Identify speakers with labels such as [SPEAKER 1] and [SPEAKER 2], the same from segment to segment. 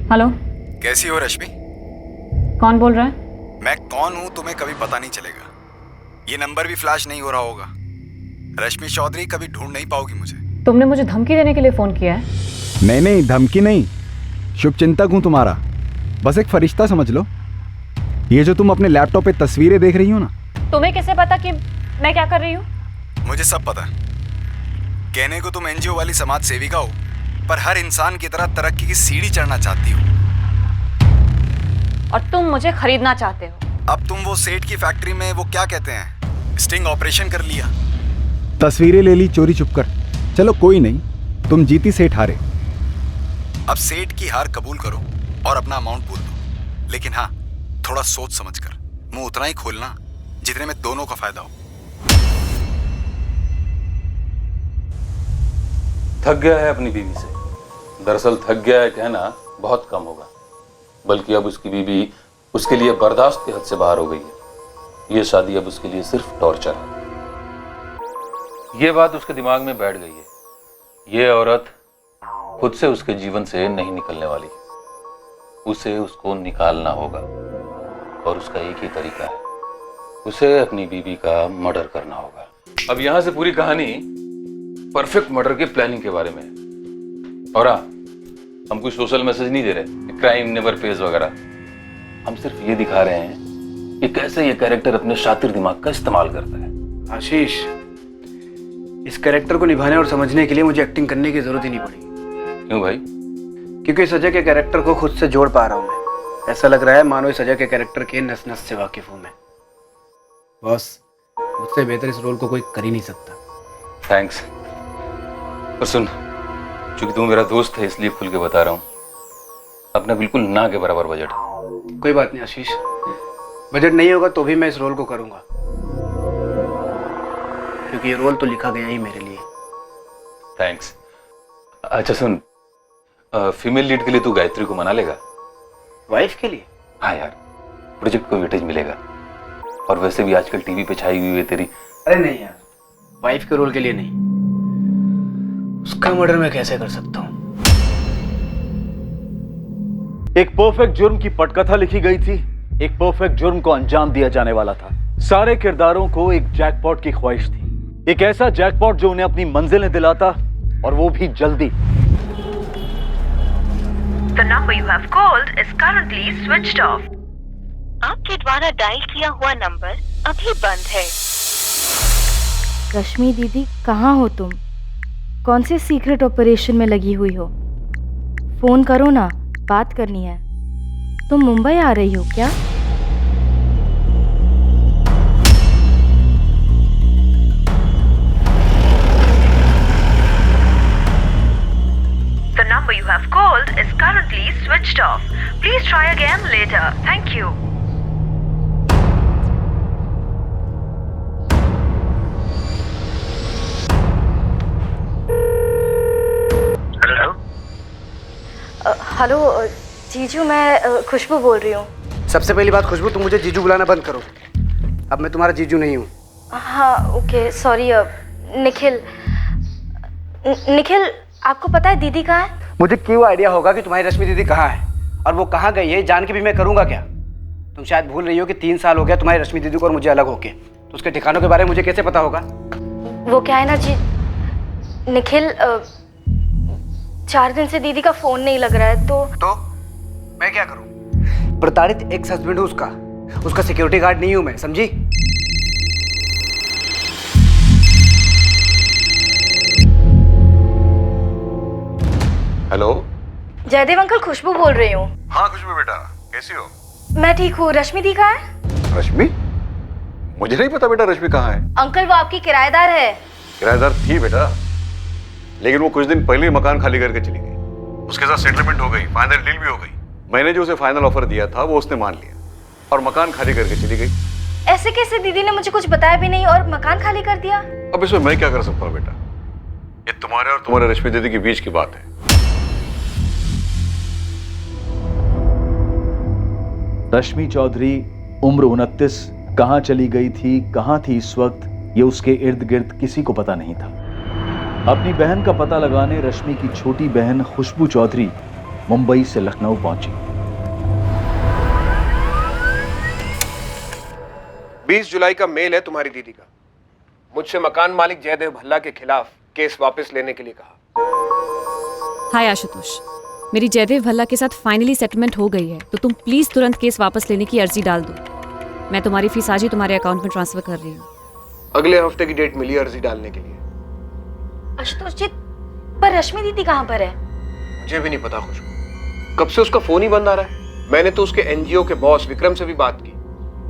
[SPEAKER 1] Hello.
[SPEAKER 2] कैसी हो रश्मि?
[SPEAKER 1] कौन बोल रहा है?
[SPEAKER 2] मैं कौन हूँ तुम्हें कभी पता नहीं चलेगा। ये नंबर भी फ्लैश नहीं हो रहा होगा। रश्मि चौधरी कभी ढूंढ नहीं पाओगी मुझे।
[SPEAKER 1] तुमने मुझे धमकी देने के लिए फोन किया है?
[SPEAKER 3] नहीं, धमकी नहीं, शुभचिंतक हूं तुम्हारा। बस एक फरिश्ता समझ लो। ये जो तुम अपने लैपटॉप पे तस्वीरें देख रही हो ना,
[SPEAKER 1] तुम्हें कैसे पता कि मैं क्या कर रही हूँ?
[SPEAKER 2] मुझे सब पता है। कहने को तुम एनजीओ वाली समाज सेविका हो, पर हर इंसान की तरह तरक्की की सीढ़ी चढ़ना चाहती हो।
[SPEAKER 1] और तुम मुझे खरीदना चाहते हो।
[SPEAKER 2] अब तुम वो सेठ की फैक्ट्री में वो क्या कहते हैं, स्टिंग ऑपरेशन कर लिया।
[SPEAKER 3] तस्वीरें ले ली चोरी छुपकर। चलो कोई नहीं, तुम जीती सेठ हारे।
[SPEAKER 2] अब सेठ की हार कबूल करो और अपना अमाउंट बोल दो, लेकिन हाँ, थोड़ा सोच समझ कर मुंह उतना ही खोलना जितने में दोनों का फायदा हो।
[SPEAKER 4] थक गया है अपनी बीवी से। दरअसल थक गया है कहना बहुत कम होगा, बल्कि अब उसकी बीवी उसके लिए बर्दाश्त के हद से बाहर हो गई है। ये शादी अब उसके लिए सिर्फ टॉर्चर है। ये बात उसके दिमाग में बैठ गई है। ये औरत खुद से उसके जीवन से नहीं निकलने वाली। उसे उसको निकालना होगा और उसका एक ही तरीका है, उसे अपनी बीवी का मर्डर करना होगा। अब यहां से पूरी कहानी परफेक्ट मर्डर के प्लानिंग के बारे में है। और हाँ, हम कोई सोशल मैसेज नहीं दे रहे, क्राइम नेवर पेज वगैरह। हम सिर्फ ये दिखा रहे हैं कि कैसे ये कैरेक्टर अपने शातिर दिमाग का इस्तेमाल करता है।
[SPEAKER 5] आशीष, इस कैरेक्टर को निभाने और समझने के लिए मुझे एक्टिंग करने की जरूरत ही नहीं पड़ी।
[SPEAKER 4] क्यों भाई?
[SPEAKER 5] क्योंकि इस अजय के कैरेक्टर को खुद से जोड़ पा रहा हूं मैं। ऐसा लग रहा है मानो इस अजय के कैरेक्टर के नस नस से वाकिफ हूं मैं। बॉस, मुझसे बेहतर इस रोल को कोई कर ही नहीं सकता।
[SPEAKER 4] थैंक्स। और सुन, चूंकि तू मेरा दोस्त है इसलिए खुल के बता रहा हूँ, अपना बिल्कुल ना के बराबर बजट।
[SPEAKER 5] कोई बात नहीं आशीष, बजट नहीं होगा तो भी मैं इस रोल को करूंगा, क्योंकि ये रोल तो लिखा गया ही मेरे लिए।
[SPEAKER 4] थैंक्स। अच्छा सुन, फीमेल लीड के लिए तू गायत्री को मना लेगा?
[SPEAKER 5] वाइफ के लिए?
[SPEAKER 4] हाँ यार, प्रोजेक्ट को वेटेज मिलेगा। और वैसे भी आजकल टीवी पे छाई हुई है तेरी।
[SPEAKER 5] अरे नहीं यार, वाइफ के रोल के लिए नहीं। उसका मर्डर मैं कैसे कर सकता हूँ?
[SPEAKER 6] एक परफेक्ट जुर्म की पटकथा लिखी गई थी। एक परफेक्ट जुर्म को अंजाम दिया जाने वाला था। सारे किरदारों को एक जैकपॉट की ख्वाहिश थी, एक ऐसा जैकपॉट जो उन्हें अपनी मंजिलें दिलाता, और वो भी जल्दी।
[SPEAKER 7] The number you have called is currently switched off. आपके द्वारा डायल किया हुआ नंबर अभी बंद है।
[SPEAKER 8] रश्मि दीदी, कहाँ हो तुम? कौन से सीक्रेट ऑपरेशन में लगी हुई हो? फोन करो ना, बात करनी है। तुम मुंबई आ रही हो क्या?
[SPEAKER 7] The number you have called is currently switched off. Please try again later. Thank you.
[SPEAKER 8] Hello जीजू, मैं खुशबू बोल रही हूँ।
[SPEAKER 5] सबसे पहली बात खुशबू, तुम मुझे जीजू बुलाना बंद करो। अब मैं तुम्हारा जीजू नहीं हूँ।
[SPEAKER 8] हाँ ओके, सॉरी। निखिल, आपको पता है दीदी कहाँ है?
[SPEAKER 5] मुझे क्यों आइडिया होगा कि तुम्हारी रश्मि दीदी कहाँ है, और वो कहाँ गई है जान के भी मैं करूँगा क्या? तुम शायद भूल रही हो कि 3 साल हो गया तुम्हारी रश्मि दीदी को और मुझे अलग होके, तो उसके ठिकानों के बारे में मुझे कैसे पता होगा?
[SPEAKER 8] वो क्या है ना जी निखिल, 4 दिन से दीदी का फोन नहीं लग रहा है। तो
[SPEAKER 5] मैं क्या करूं? प्रताड़ित एक्स हस्बैंड हूं उसका सिक्योरिटी गार्ड नहीं हूं मैं, समझी?
[SPEAKER 2] हेलो
[SPEAKER 8] जयदेव अंकल, खुशबू बोल रही हूँ।
[SPEAKER 2] हाँ खुशबू बेटा, कैसी हो?
[SPEAKER 8] मैं ठीक हूँ। रश्मि दी कहाँ है?
[SPEAKER 2] रश्मि? मुझे नहीं पता बेटा रश्मि कहाँ है।
[SPEAKER 8] अंकल, वो आपकी किराएदार है।
[SPEAKER 2] किराएदार थी बेटा, लेकिन वो कुछ दिन पहले ही मकान खाली करके चली गई। उसके साथ सेटलमेंट हो गई, फाइनल डील भी हो गई। मैंने जो उसे फाइनल ऑफर दिया था वो उसने मान लिया और मकान खाली करके चली गई।
[SPEAKER 8] ऐसे कैसे? दीदी ने मुझे कुछ बताया भी नहीं और मकान खाली कर दिया।
[SPEAKER 2] अब इसमें मैं क्या कर सकता हूँ बेटा? ये तुम्हारे और तुम्हारे रश्मि दीदी के बीच की बात है।
[SPEAKER 6] रश्मि चौधरी, उम्र 29, कहाँ चली गई थी, कहाँ थी इस वक्त, ये उसके इर्द गिर्द किसी को पता नहीं था। अपनी बहन का पता लगाने रश्मि की छोटी बहन खुशबू चौधरी मुंबई से लखनऊ पहुंची।
[SPEAKER 5] 20 जुलाई का मेल है तुम्हारी दीदी का। मुझसे मकान मालिक जयदेव भल्ला के खिलाफ केस वापस लेने के लिए कहा।
[SPEAKER 9] हाय आशुतोष, मेरी जयदेव भल्ला के साथ फाइनली सेटलमेंट हो गई है, तो तुम प्लीज तुरंत केस वापस लेने की अर्जी डाल दो। मैं तुम्हारी फीस आज ही तुम्हारे अकाउंट में ट्रांसफर कर रही हूँ।
[SPEAKER 5] अगले हफ्ते की डेट मिली अर्जी डालने के लिए।
[SPEAKER 8] आशुतोष जी, पर रश्मि दीदी कहाँ पर है?
[SPEAKER 5] मुझे भी नहीं पता खुशबू, कब से उसका फोन ही बंद आ रहा है। मैंने तो उसके एनजीओ के बॉस विक्रम से भी बात की,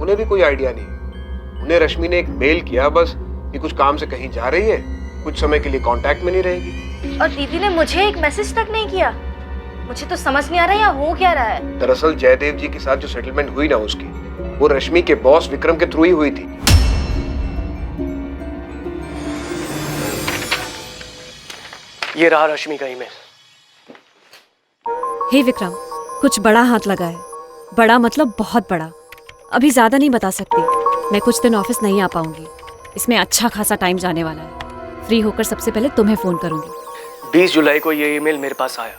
[SPEAKER 5] उन्हें भी कोई आइडिया नहीं। उन्हें रश्मि ने एक मेल किया बस कि कुछ काम से कहीं जा रही है, कुछ समय के लिए कांटेक्ट में नहीं रहेगी।
[SPEAKER 8] और दीदी ने मुझे एक मैसेज तक नहीं किया। मुझे तो समझ नहीं आ रहा है यहाँ हो क्या रहा है।
[SPEAKER 5] दरअसल जयदेव जी के साथ जो सेटलमेंट हुई ना उसकी, वो रश्मि के बॉस विक्रम के थ्रू ही हुई थी। ये रहा रश्मि का ईमेल।
[SPEAKER 9] हे विक्रम, कुछ बड़ा हाथ लगा है। बड़ा मतलब बहुत बड़ा। अभी ज्यादा नहीं बता सकती। मैं कुछ दिन ऑफिस नहीं आ पाऊंगी। इसमें अच्छा खासा टाइम जाने वाला है। फ्री होकर सबसे पहले तुम्हें फोन करूंगी।
[SPEAKER 10] 20 जुलाई को ये ईमेल मेरे पास आया।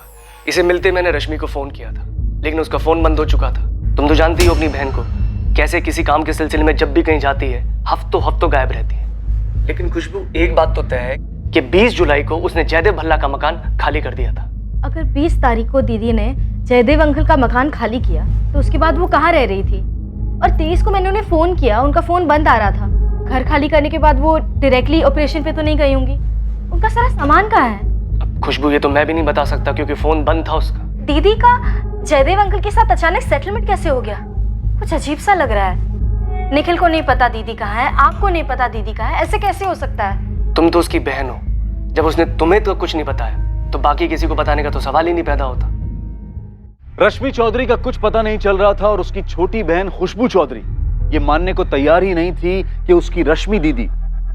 [SPEAKER 10] इसे मिलते मैंने रश्मि को फोन किया था, लेकिन उसका फोन बंद हो चुका था। तुम तो जानती हो अपनी बहन को, कैसे किसी काम के सिलसिले में जब भी कहीं जाती है हफ्तों गायब रहती है। लेकिन खुशबू, एक बात तो तय है कि 20 जुलाई को उसने जयदेव भल्ला का मकान खाली कर दिया था।
[SPEAKER 8] अगर 20 तारीख को दीदी ने जयदेव अंकल का मकान खाली किया तो उसके बाद वो कहाँ रह रही थी? और 23 को मैंने उन्हें फोन किया, उनका फोन बंद आ रहा था। घर खाली करने के बाद वो डायरेक्टली ऑपरेशन पे तो नहीं गई होंगी। उनका सारा सामान कहाँ है?
[SPEAKER 10] अब खुशबू, ये तो मैं भी नहीं बता सकता क्योंकि फोन बंद था उसका।
[SPEAKER 8] दीदी का जयदेव अंकल के साथ अचानक सेटलमेंट कैसे हो गया? कुछ अजीब सा लग रहा है। निखिल को नहीं पता दीदी कहाँ है, आपको नहीं पता दीदी कहाँ है, ऐसे कैसे हो सकता है?
[SPEAKER 10] तुम तो उसकी बहन हो। जब उसने तुम्हें तो कुछ नहीं बताया तो बाकी किसी को बताने का तो सवाल ही नहीं पैदा होता।
[SPEAKER 6] रश्मि चौधरी का कुछ पता नहीं चल रहा था और उसकी छोटी बहन खुशबू चौधरी ये मानने को तैयार ही नहीं थी कि उसकी रश्मि दीदी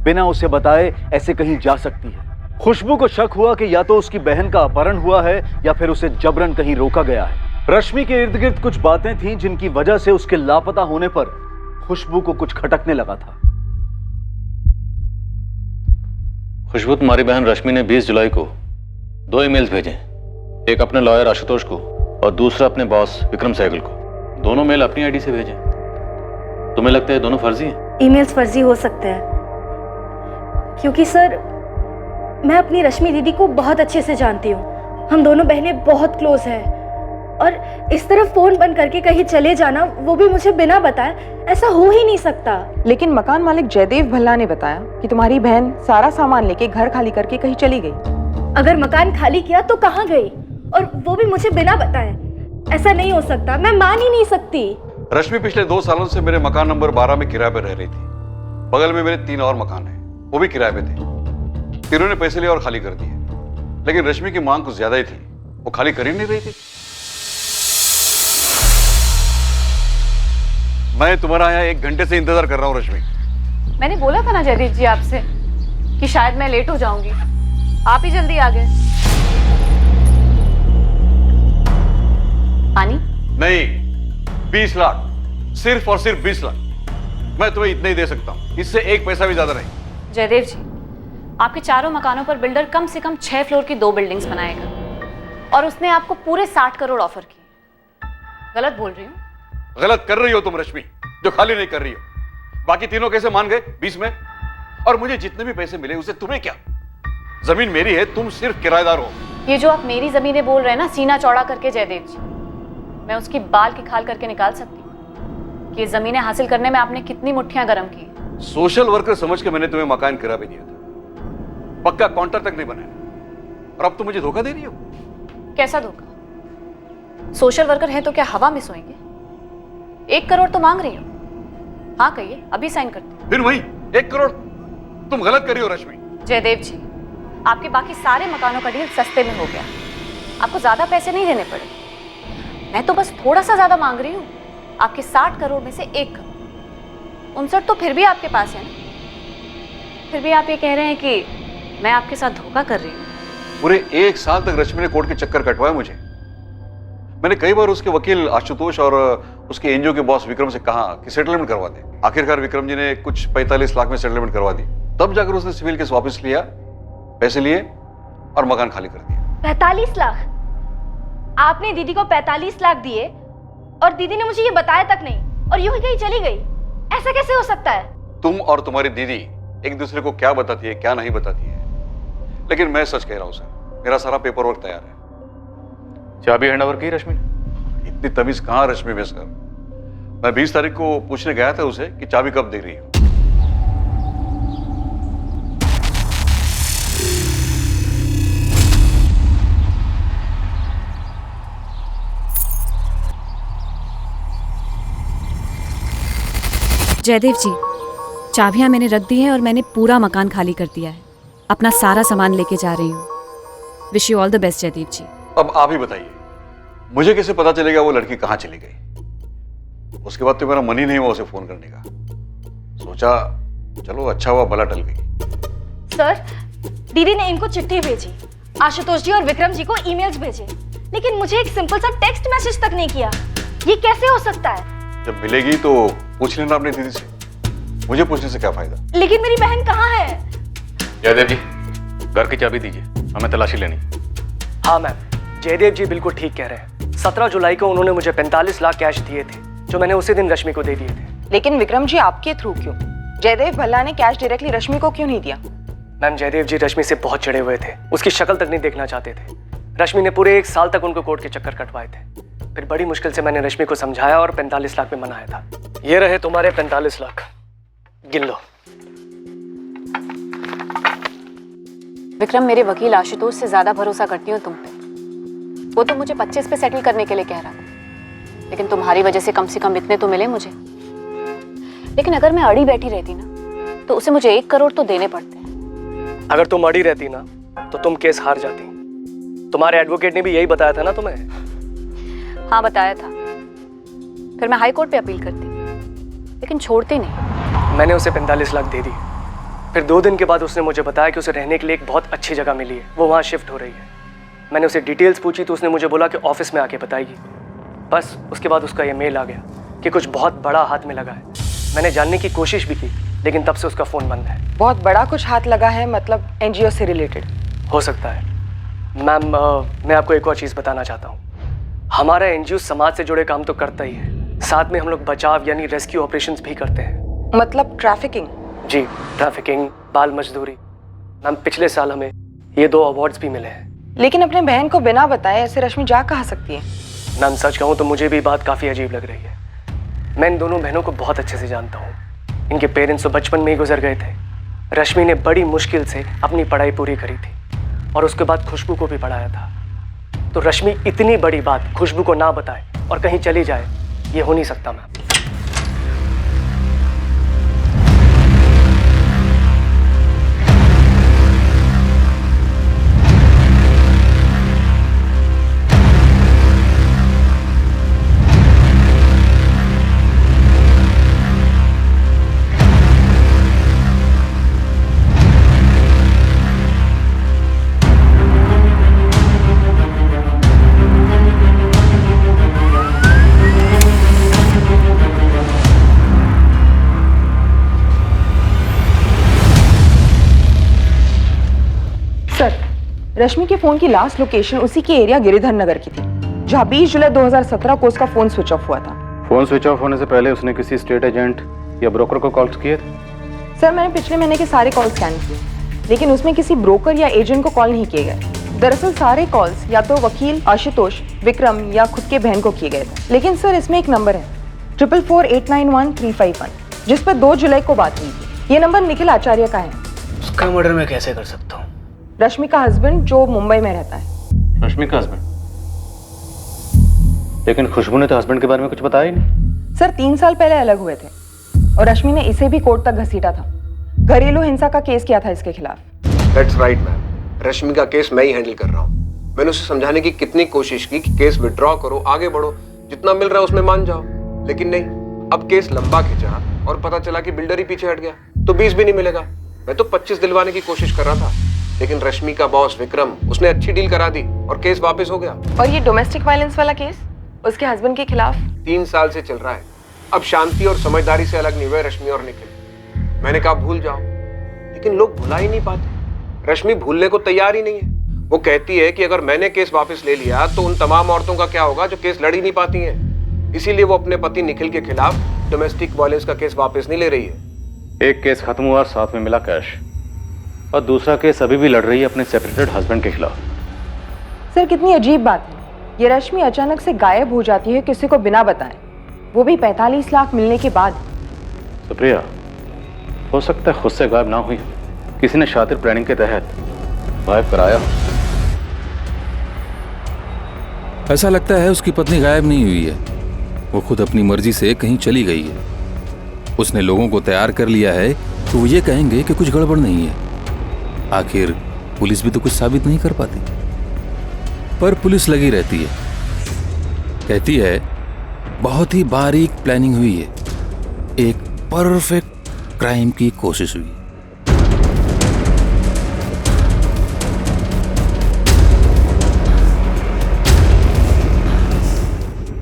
[SPEAKER 6] बिना उसे बताए ऐसे कहीं जा सकती है। खुशबू को शक हुआ कि या तो उसकी बहन का अपहरण हुआ है या फिर उसे जबरन कहीं रोका गया है। रश्मि के इर्द गिर्द कुछ बातें थीं जिनकी वजह से उसके लापता होने पर खुशबू को कुछ खटकने लगा था।
[SPEAKER 4] खुशबू, तुम्हारी बहन रश्मि ने 20 जुलाई को 2 ईमेल्स भेजे, एक अपने लॉयर आशुतोष को और दूसरा अपने बॉस विक्रम सहगल को। दोनों मेल अपनी आईडी से भेजे। तुम्हें लगता है दोनों फर्जी हैं?
[SPEAKER 8] ईमेल्स फर्जी हो सकते हैं क्योंकि सर, मैं अपनी रश्मि दीदी को बहुत अच्छे से जानती हूँ। हम दोनों बहनें बहुत क्लोज हैं और इस तरह फोन बंद करके कहीं चले जाना, वो भी मुझे बिना बताए, ऐसा हो ही नहीं सकता।
[SPEAKER 11] लेकिन मकान मालिक जयदेव भल्ला ने बताया कि तुम्हारी बहन सारा सामान लेके घर खाली करके कहीं चली गई।
[SPEAKER 8] अगर मकान खाली किया तो कहाँ गई, और वो भी मुझे बिना बताए? ऐसा नहीं हो सकता, मैं मान ही नहीं सकती।
[SPEAKER 2] रश्मि पिछले 2 सालों से मेरे मकान नंबर 12 में किराए पर रह रही थी। बगल में मेरे 3 और मकान हैं, वो भी किराए पे थे। तीनों ने पैसे लिए और खाली कर दिए, लेकिन रश्मि की मांग कुछ ज्यादा ही थी, वो खाली कर ही नहीं रही थी। मैं तुम्हारा यहाँ 1 घंटे से इंतजार कर रहा हूँ रश्मि।
[SPEAKER 1] मैंने बोला था ना जयदीप जी आपसे कि शायद मैं लेट हो जाऊंगी, आप ही जल्दी आ गए। पानी?
[SPEAKER 2] नहीं, 20 लाख, सिर्फ और सिर्फ 20 लाख। मैं तुम्हें इतना ही दे सकता हूँ, इससे 1 पैसा भी ज्यादा नहीं।
[SPEAKER 1] जयदेव जी, आपके चारों मकानों पर बिल्डर कम से कम 6 फ्लोर की 2 बिल्डिंग्स बनाएगा और उसने आपको पूरे 60 करोड़ ऑफर किए। गलत बोल रही हूँ?
[SPEAKER 2] गलत कर रही हो तुम रश्मि, जो खाली नहीं कर रही हो। बाकी तीनों कैसे मान गए 20 में? और मुझे जितने भी पैसे मिले उसे तुम्हें क्या? जमीन मेरी है, तुम सिर्फ किराएदार हो।
[SPEAKER 1] ये जो आप मेरी जमीनें बोल रहे हैं ना, सीना चौड़ा करके जयदेव जी, मैं उसकी बाल की खाल करके निकाल सकती हूँ कि ये जमीनें हासिल करने में आपने कितनी मुट्ठियां गर्म की।
[SPEAKER 2] सोशल वर्कर समझ के मैंने तुम्हें मकान किराए पे दिया था, पक्का काउंटर तक नहीं बनाया, और अब तुम मुझे धोखा दे रही हो।
[SPEAKER 1] कैसा धोखा? सोशल वर्कर है तो क्या हवा में सोएंगे? 1 करोड़ तो मांग रही हो। हाँ कहिए, अभी साइन करती।
[SPEAKER 2] फिर वही 1 करोड़? तुम गलत कर रही हो रश्मि।
[SPEAKER 1] जयदेव जी, आपके बाकी सारे मकानों का डील सस्ते में हो गया, आपको ज्यादा पैसे नहीं देने पड़े। मैं तो बस थोड़ा सा ज्यादा मांग रही हूँ, आपके 60 करोड़ में से 1 करोड़। 59 तो फिर भी आपके पास है ना। फिर भी आप ये कह रहे हैं कि मैं आपके साथ धोखा कर रही हूँ।
[SPEAKER 2] पूरे 1 साल तक रश्मि ने कोर्ट के चक्कर कटवाए मुझे। मैंने कई बार उसके वकील आशुतोष और उसके एनजीओ के बॉस विक्रम से कहा कि सेटलमेंट करवा दे। आखिरकार विक्रम जी ने कुछ 45 लाख में सेटलमेंट करवा दी। तब जाकर उसने सिविल केस वापस लिया, पैसे लिए और मकान खाली कर दिया।
[SPEAKER 8] 45 लाख? आपने दीदी को 45 लाख दिए और दीदी ने मुझे ये बताया तक नहीं और यूं ही कहीं चली गई। ऐसा कैसे हो सकता है?
[SPEAKER 2] तुम और तुम्हारी दीदी एक दूसरे को क्या बताती है क्या नहीं बताती है, लेकिन मैं सच कह रहा हूं सर, मेरा सारा पेपर वर्क तैयार है।
[SPEAKER 6] चाबी हैंड ओवर की रश्मि ने?
[SPEAKER 2] इतनी तमीज कहां रश्मि में सर। मैं 20 तारीख को पूछने गया था उसे कि चाबी कब दे रही हो।
[SPEAKER 9] जयदेव जी, चाबियां मैंने रख दी हैं और मैंने पूरा मकान खाली कर दिया है। अपना सारा सामान लेके जा रही हूँ। Wish you all the best Jaidev ji.
[SPEAKER 2] अब आप ही बताइए, मुझे कैसे पता चलेगा वो लड़की कहां चली गई? उसके बाद तो मेरा मन ही नहीं हुआ उसे फोन करने का। सोचा चलो अच्छा हुआ भला टल गई।
[SPEAKER 8] सर, दीदी ने इनको चिट्ठी भेजी, आशुतोष जी और विक्रम जी को ईमेल्स भेजे, लेकिन मुझे एक सिंपल सा टेक्स्ट मैसेज तक नहीं किया। ये कैसे हो सकता है?
[SPEAKER 2] जब मिलेगी तो पूछ लेना अपनी दीदी से, मुझे पूछने से क्या फायदा।
[SPEAKER 8] लेकिन मेरी बहन कहाँ है?
[SPEAKER 6] जयदेव जी, घर की चाबी दीजिए, हमें तलाशी लेनी।
[SPEAKER 10] हाँ मैम, जयदेव जी बिल्कुल ठीक कह रहे हैं। 17 जुलाई को उन्होंने मुझे 45 लाख कैश दिए थे, जो मैंने उसी दिन रश्मि को दे दिए थे।
[SPEAKER 11] लेकिन विक्रम जी आपके थ्रू क्यों? जयदेव भल्ला ने कैश डायरेक्टली रश्मि को क्यों नहीं दिया?
[SPEAKER 10] मैम, जयदेव जी रश्मि से बहुत चिढ़े हुए थे, उसकी शक्ल तक नहीं देखना चाहते थे। रश्मि ने पूरे 1 साल तक उनको कोर्ट के चक्कर कटवाए थे। फिर बड़ी मुश्किल से मैंने रश्मि को समझाया और 45 लाख में मनाया था। ये रहे तुम्हारे 45 लाख, गिन लो।
[SPEAKER 1] विक्रम, मेरे वकील आशुतोष से ज्यादा भरोसा करती हूँ तुम पे। वो तो मुझे 25 पे सेटल करने के लिए कह रहा था, लेकिन तुम्हारी वजह से कम इतने तो मिले मुझे। लेकिन अगर मैं अड़ी बैठी रहती ना, तो उसे मुझे 1 करोड़ तो देने पड़ते हैं।
[SPEAKER 10] अगर तुम अड़ी रहती ना, तो तुम केस हार जाती। तुम्हारे एडवोकेट ने भी यही बताया था ना तुम्हें?
[SPEAKER 1] हाँ, बताया था। फिर मैं हाई कोर्ट पे अपील करती, लेकिन छोड़ती नहीं।
[SPEAKER 10] मैंने उसे 45 लाख दे दी। फिर 2 दिन के बाद उसने मुझे बताया कि उसे रहने के लिए एक बहुत अच्छी जगह मिली है, वो वहाँ शिफ्ट हो रही है। मैंने उसे डिटेल्स पूछी तो उसने मुझे बोला कि ऑफिस में आके बताएगी। बस उसके बाद उसका ये मेल आ गया कि कुछ बहुत बड़ा हाथ में लगा है। मैंने जानने की कोशिश भी की, लेकिन तब से उसका फ़ोन बंद है।
[SPEAKER 11] बहुत बड़ा कुछ हाथ लगा है, मतलब एनजीओ से रिलेटेड?
[SPEAKER 10] हो सकता है। मैम, मैं आपको एक और चीज़ बताना चाहता हूँ। हमारा एनजीओ समाज से जुड़े काम तो करता ही है, साथ में हम लोग बचाव यानी रेस्क्यू ऑपरेशंस भी करते हैं।
[SPEAKER 11] मतलब ट्रैफिकिंग?
[SPEAKER 10] जी, ट्रैफिकिंग, बाल मजदूरी। मैम, पिछले साल हमें ये 2 अवार्ड्स भी मिले हैं।
[SPEAKER 11] लेकिन अपने बहन को बिना बताए ऐसे रश्मि जा कहाँ सकती है?
[SPEAKER 10] मैम, सच कहूँ तो मुझे भी बात काफ़ी अजीब लग रही है। मैं इन दोनों बहनों को बहुत अच्छे से जानता हूँ। इनके पेरेंट्स तो बचपन में ही गुजर गए थे। रश्मि ने बड़ी मुश्किल से अपनी पढ़ाई पूरी करी थी और उसके बाद खुशबू को भी पढ़ाया था। तो रश्मि इतनी बड़ी बात खुशबू को ना बताए और कहीं चली जाए, ये हो नहीं सकता मैम।
[SPEAKER 11] रश्मि के फोन की लास्ट लोकेशन उसी के एरिया गिरिधर नगर की थी, जहाँ 20 जुलाई 2017 को उसका फोन स्विच ऑफ हुआ था।
[SPEAKER 4] फोन स्विच ऑफ होने से पहले उसने किसी स्टेट एजेंट या ब्रोकर को कॉल्स किए थे?
[SPEAKER 11] सर, मैंने पिछले महीने के सारे कॉल स्कैन किए, लेकिन उसमें किसी ब्रोकर या एजेंट को कॉल नहीं किए गए। दरअसल सारे कॉल्स या तो वकील आशुतोष, विक्रम या खुद के बहन को किए गए थे। लेकिन सर, इसमें एक नंबर है 444891 जिस पर 2 जुलाई को बात हुई थी। ये नंबर निखिल आचार्य का है।
[SPEAKER 10] उसका मर्डर मैं कैसे कर सकता हूँ?
[SPEAKER 11] रश्मि का हस्बैंड जो मुंबई में रहता है।
[SPEAKER 4] रश्मि का हस्बैंड? लेकिन खुशबू ने तो हस्बैंड के बारे में कुछ बताया ही नहीं।
[SPEAKER 11] सर, 3 साल पहले अलग हुए थे और रश्मि ने इसे भी कोर्ट तक घसीटा था। घरेलू हिंसा का केस किया था इसके खिलाफ।
[SPEAKER 5] दैट्स राइट मैम, रश्मि का केस मैं ही हैंडल कर रहा हूँ। मैंने उसे समझाने की कितनी कोशिश की कि केस विड्रॉ करो, आगे बढ़ो, जितना मिल रहा है उसमें मान जाओ, लेकिन नहीं। अब केस लंबा खिंचा और पता चला कि बिल्डर ही पीछे हट गया, तो 20 भी नहीं मिलेगा। मैं तो 25 दिलवाने की कोशिश कर रहा था, लेकिन रश्मि का बॉस विक्रम, उसने अच्छी डील करा दी और केस वापस हो गया।
[SPEAKER 11] और ये डोमेस्टिक वायलेंस वाला केस उसके हस्बैंड के खिलाफ
[SPEAKER 5] 3 साल से चल रहा है। अब शांति और समझदारी से अलग नहीं हुए रश्मि और निखिल। मैंने कहा भूल जाओ, लेकिन लोग भुला ही नहीं पाते। रश्मि भूलने को तैयार ही नहीं है। वो कहती है कि अगर मैंने केस वापस ले लिया तो उन तमाम औरतों का क्या होगा जो केस लड़ ही नहीं पाती हैं। इसीलिए वो अपने पति निखिल के खिलाफ डोमेस्टिक वायलेंस का केस वापस नहीं ले रही है।
[SPEAKER 4] एक केस खत्म हुआ, साथ में मिला कैश, और दूसरा केस अभी भी लड़ रही है अपने सेपरेटेड हस्बैंड के खिलाफ।
[SPEAKER 11] सर कितनी अजीब बात है, ये रश्मि अचानक से गायब हो जाती है किसी को बिना बताए, वो भी 45 लाख मिलने के बाद।
[SPEAKER 4] सुप्रिया, हो सकता है खुद से गायब ना हुई, किसी ने शातिर प्लानिंग के तहत गायब कराया।
[SPEAKER 12] ऐसा लगता है उसकी पत्नी गायब नहीं हुई है, वो खुद अपनी मर्जी से कहीं चली गई है। उसने लोगों को तैयार कर लिया है तो वो ये कहेंगे कि कुछ गड़बड़ नहीं है। आखिर पुलिस भी तो कुछ साबित नहीं कर पाती, पर पुलिस लगी रहती है, कहती है बहुत ही बारीक प्लानिंग हुई है, एक परफेक्ट क्राइम की कोशिश हुई।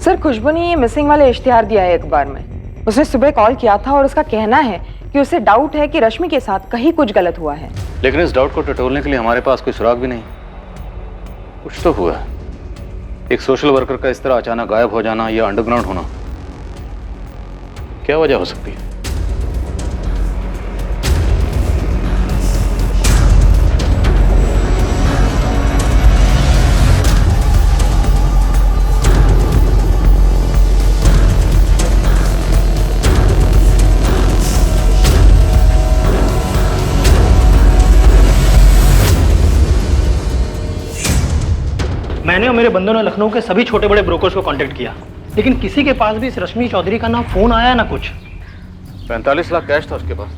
[SPEAKER 11] सर खुशबू ने ये मिसिंग वाले इश्तिहार दिया है अखबार में। उसने सुबह कॉल किया था और उसका कहना है कि उसे डाउट है कि रश्मि के साथ कहीं कुछ गलत हुआ है।
[SPEAKER 4] लेकिन इस डाउट को टटोलने के लिए हमारे पास कोई सुराग भी नहीं। कुछ तो हुआ है, एक सोशल वर्कर का इस तरह अचानक गायब हो जाना या अंडरग्राउंड होना, क्या वजह हो सकती है?
[SPEAKER 10] मैंने और मेरे बंदों ने लखनऊ के सभी छोटे बड़े ब्रोकर्स को कांटेक्ट किया, लेकिन किसी के पास भी इस रश्मि चौधरी का ना फोन आया ना कुछ।
[SPEAKER 4] 45 लाख कैश था उसके पास,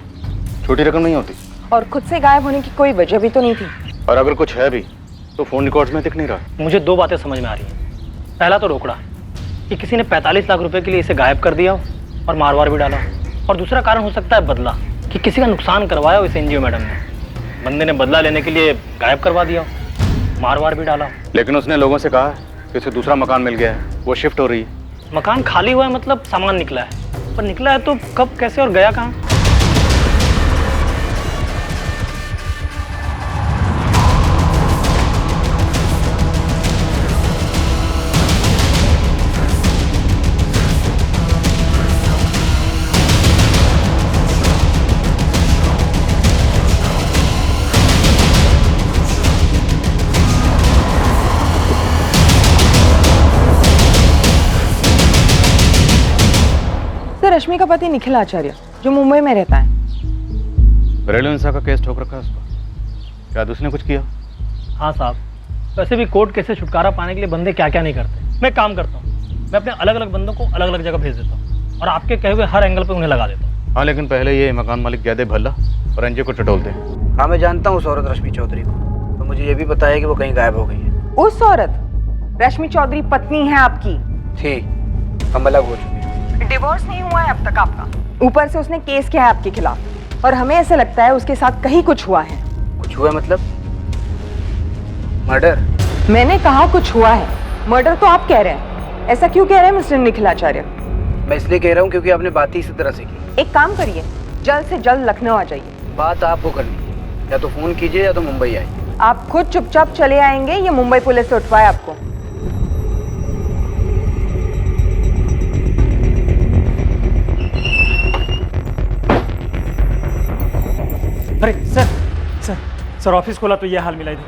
[SPEAKER 4] छोटी रकम नहीं होती।
[SPEAKER 11] और खुद से गायब होने की कोई वजह भी तो नहीं थी।
[SPEAKER 4] और अगर कुछ है भी तो फोन रिकॉर्ड्स में दिख नहीं रहा।
[SPEAKER 10] मुझे दो बातें समझ में आ रही हैं। पहला तो रोकड़ा कि किसी ने 45 लाख रुपए के लिए इसे गायब कर दिया और मारवार भी डाला, और दूसरा कारण हो सकता है बदला, कि किसी का नुकसान करवाया हो इस एनजीओ मैडम ने, बंदे ने बदला लेने के लिए गायब करवा दिया, मारवार भी डाला।
[SPEAKER 4] लेकिन उसने लोगों से कहा कि उसे दूसरा मकान मिल गया है, वो शिफ्ट हो रही है।
[SPEAKER 10] मकान खाली हुआ है मतलब सामान निकला है, पर निकला है तो कब, कैसे और गया कहाँ?
[SPEAKER 11] रश्मि का पति निखिल आचार्य जो मुंबई में रहता है।
[SPEAKER 4] घरेलू हिंसा का केस ठोक रखा है उसको, क्या उसने कुछ किया?
[SPEAKER 10] हाँ साहब, वैसे भी कोर्ट केस से छुटकारा पाने के लिए बंदे क्या क्या नहीं करते। मैं काम करता हूँ, मैं अपने अलग अलग बंदों को अलग अलग जगह भेज देता हूँ और आपके कहे हुए हर एंगल पे उन्हें लगा देता हूँ।
[SPEAKER 4] हाँ, लेकिन पहले ये मकान मालिक जयदेव भल्ला और एनजीओ को टटोलते हैं।
[SPEAKER 13] हाँ, मैं जानता हूँ उस औरत रश्मि चौधरी को, तो मुझे ये भी बताया कि वो कहीं गायब हो गई है।
[SPEAKER 11] उस औरत? रश्मि चौधरी पत्नी है आपकी?
[SPEAKER 13] थी, हम अलग हो चुके हैं।
[SPEAKER 11] डिवोर्स नहीं हुआ है अब तक आपका। ऊपर से उसने केस किया है आपके खिलाफ, और हमें ऐसा लगता है उसके साथ कहीं कुछ हुआ है।
[SPEAKER 13] कुछ हुआ मतलब? मर्डर?
[SPEAKER 11] मैंने कहा कुछ हुआ है, मर्डर तो आप कह रहे हैं। ऐसा क्यों कह रहे हैं मिस्टर निखिल आचार्य?
[SPEAKER 13] मैं इसलिए कह रहा हूँ क्योंकि आपने बात ही इसी तरह से की।
[SPEAKER 11] एक काम करिए, जल्द से जल्द लखनऊ आ जाइए।
[SPEAKER 13] बात आपको करनी, या तो फोन कीजिए या तो मुंबई आइए।
[SPEAKER 11] आप खुद चुपचाप चले आएंगे या मुंबई पुलिस से उठवाए आपको?
[SPEAKER 10] अरे सर, सर सर ऑफिस खोला तो ये हाल मिला इधर।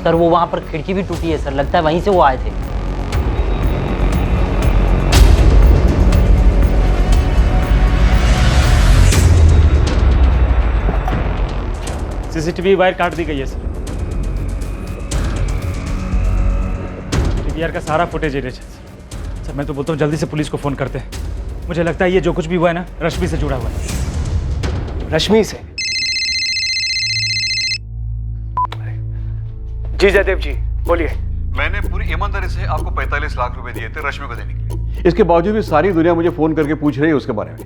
[SPEAKER 14] सर वो वहां पर खिड़की भी टूटी है सर, लगता है वहीं से वो आए थे।
[SPEAKER 10] सीसीटीवी वायर काट दी गई है सर। डीवीआर का सारा फुटेज एडिट है सर। मैं तो बोलता हूँ जल्दी से पुलिस को फोन करते हैं। मुझे लगता है ये जो कुछ भी हुआ है ना, रश्मि से जुड़ा हुआ है।
[SPEAKER 5] रश्मि से? जी जयदेव जी बोलिए।
[SPEAKER 2] मैंने पूरी ईमानदारी से आपको 45 लाख रुपए दिए थे रश्मि को देने के लिए। इसके बावजूद भी सारी दुनिया मुझे फोन करके पूछ रही है उसके बारे में।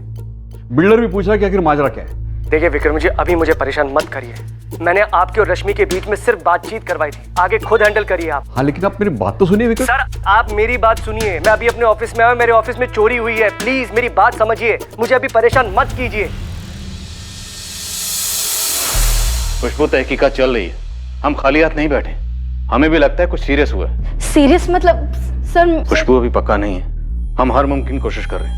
[SPEAKER 2] बिल्डर भी पूछ रहा है कि आखिर माजरा क्या है।
[SPEAKER 10] देखिए विक्रम जी, अभी मुझे परेशान मत करिए। मैंने आपके और रश्मि के बीच में सिर्फ बातचीत करवाई थी, आगे खुद हैंडल करिए आप।
[SPEAKER 2] हाँ, लेकिन आप मेरी बात तो सुनिए विक्रम।
[SPEAKER 10] सर आप मेरी बात सुनिए, मैं अभी अपने ऑफिस में आया, मेरे ऑफिस में चोरी हुई है, प्लीज मेरी बात समझिए, मुझे अभी परेशान मत कीजिए।
[SPEAKER 12] खुशबू, तहकीकात चल रही है, हम खाली हाथ नहीं बैठे। हमें भी लगता है कुछ सीरियस हुआ है।
[SPEAKER 8] सीरियस मतलब सर?
[SPEAKER 12] खुशबू, अभी पक्का नहीं है, हम हर मुमकिन कोशिश कर रहे हैं।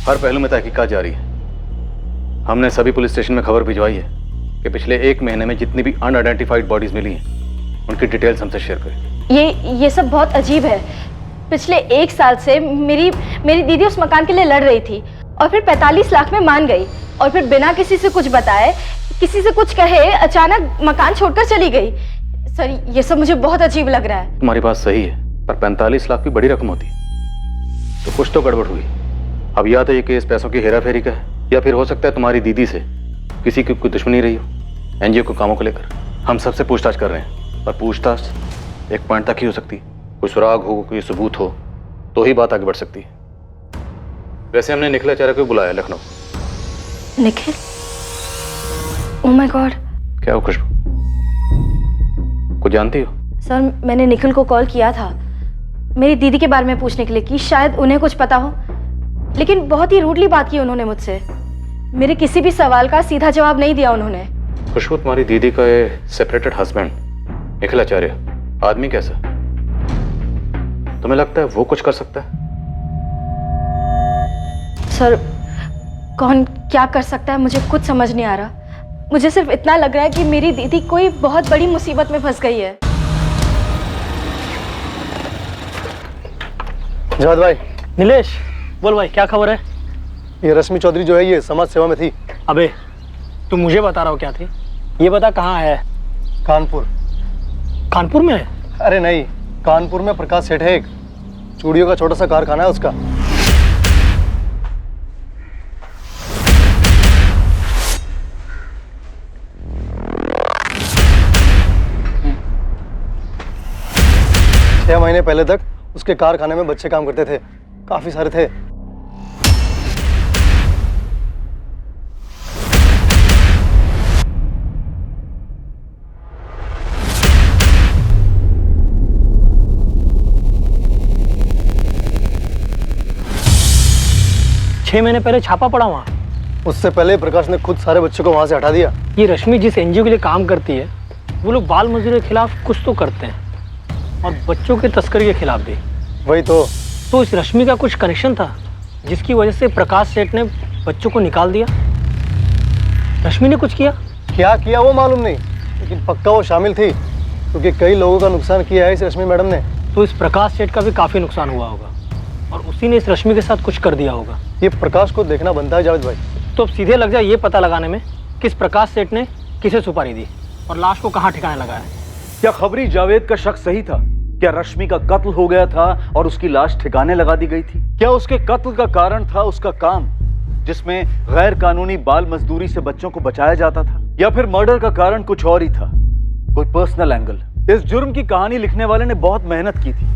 [SPEAKER 12] हर पहलू में तहकीकात जारी है। हमने सभी पुलिस स्टेशन में खबर भिजवाई है कि पिछले 1 महीने में जितनी भी अनआइडेंटिफाइड बॉडीज मिली हैं उनकी डिटेल्स हमसे शेयर करें।
[SPEAKER 8] ये सब बहुत अजीब है। पिछले 1 साल से मेरी दीदी उस मकान के लिए लड़ रही थी और फिर 45 लाख में मान गई और फिर बिना किसी से कुछ बताए, किसी से कुछ कहे, अचानक मकान छोड़कर चली गई। सर, ये सब मुझे बहुत अजीब लग रहा है।
[SPEAKER 12] तुम्हारी बात सही है, पर 45 लाख भी बड़ी रकम होती है, तो कुछ तो गड़बड़ हुई। अब या तो ये केस पैसों की हेराफेरी का है, या फिर हो सकता है तुम्हारी दीदी से किसी की कोई दुश्मनी रही हो एनजीओ के कामों को लेकर। हम सबसे पूछताछ कर रहे हैं, पर पूछताछ एक पॉइंट तक ही हो सकती है। कोई सुराग हो, कोई सबूत हो, तो ही बात आगे बढ़ सकती है। वैसे हमने निखिल आचार्य को बुलाया Lucknow.
[SPEAKER 8] Nikhil? Oh my God.
[SPEAKER 12] क्या हो खुशबू, कुछ जानती हो?
[SPEAKER 8] सर, मैंने निखिल को कॉल किया था मेरी दीदी के बारे में पूछने के लिए कि शायद उन्हें कुछ पता हो, लेकिन बहुत ही रूडली बात की उन्होंने मुझसे। मेरे किसी भी सवाल का सीधा जवाब नहीं दिया उन्होंने।
[SPEAKER 12] खुशबू, तुम्हारी दीदी का ये सेपरेटेड हस्बैंड निखिल आचार्य आदमी कैसा? तुम्हें लगता है वो कुछ कर सकता है?
[SPEAKER 8] सर, कौन क्या कर सकता है मुझे कुछ समझ नहीं आ रहा। मुझे सिर्फ इतना लग रहा है कि मेरी दीदी कोई बहुत बड़ी मुसीबत में फंस गई है।
[SPEAKER 15] जावेद भाई।
[SPEAKER 13] नीलेश, बोल भाई, क्या खबर है?
[SPEAKER 15] ये रश्मि चौधरी जो है ये समाज सेवा में थी।
[SPEAKER 13] अबे, तुम मुझे बता रहा हो क्या थी? ये बता कहाँ है?
[SPEAKER 15] कानपुर।
[SPEAKER 13] कानपुर में है?
[SPEAKER 15] अरे नहीं, कानपुर में प्रकाश सेठ है, एक चूड़ियों का छोटा सा कारखाना है उसका। छह महीने पहले तक उसके कारखाने में बच्चे काम करते थे, काफी सारे थे।
[SPEAKER 13] छह महीने पहले छापा पड़ा वहाँ?
[SPEAKER 15] उससे पहले प्रकाश ने खुद सारे बच्चों को वहां से हटा दिया।
[SPEAKER 13] ये रश्मि जिस एनजीओ के लिए काम करती है, वो लोग बाल मजदूरी के खिलाफ कुछ तो करते हैं और बच्चों के तस्करी के खिलाफ भी।
[SPEAKER 15] वही तो
[SPEAKER 13] इस रश्मि का कुछ कनेक्शन था जिसकी वजह से प्रकाश सेठ ने बच्चों को निकाल दिया। रश्मि ने कुछ किया?
[SPEAKER 15] क्या किया वो मालूम नहीं, लेकिन पक्का वो शामिल थी, क्योंकि कई लोगों का नुकसान किया है इस रश्मि मैडम ने।
[SPEAKER 13] तो इस प्रकाश सेठ का भी काफी नुकसान हुआ होगा और उसी ने इस रश्मि के साथ कुछ कर दिया होगा।
[SPEAKER 15] ये प्रकाश को देखना बनता है जावेद भाई।
[SPEAKER 13] तो अब सीधे लग जाए ये पता लगाने में किस प्रकाश सेठ ने किसे सुपारी दी और लाश को कहाँ ठिकाने लगाया।
[SPEAKER 6] क्या खबरी जावेद का शक सही था? क्या रश्मि का कत्ल हो गया था और उसकी लाश ठिकाने लगा दी गई थी? क्या उसके कत्ल का कारण था उसका काम, जिसमें गैर कानूनी बाल मजदूरी से बच्चों को बचाया जाता था? या फिर मर्डर का कारण कुछ और ही था, कोई पर्सनल एंगल? इस जुर्म की कहानी लिखने वाले ने बहुत मेहनत की थी,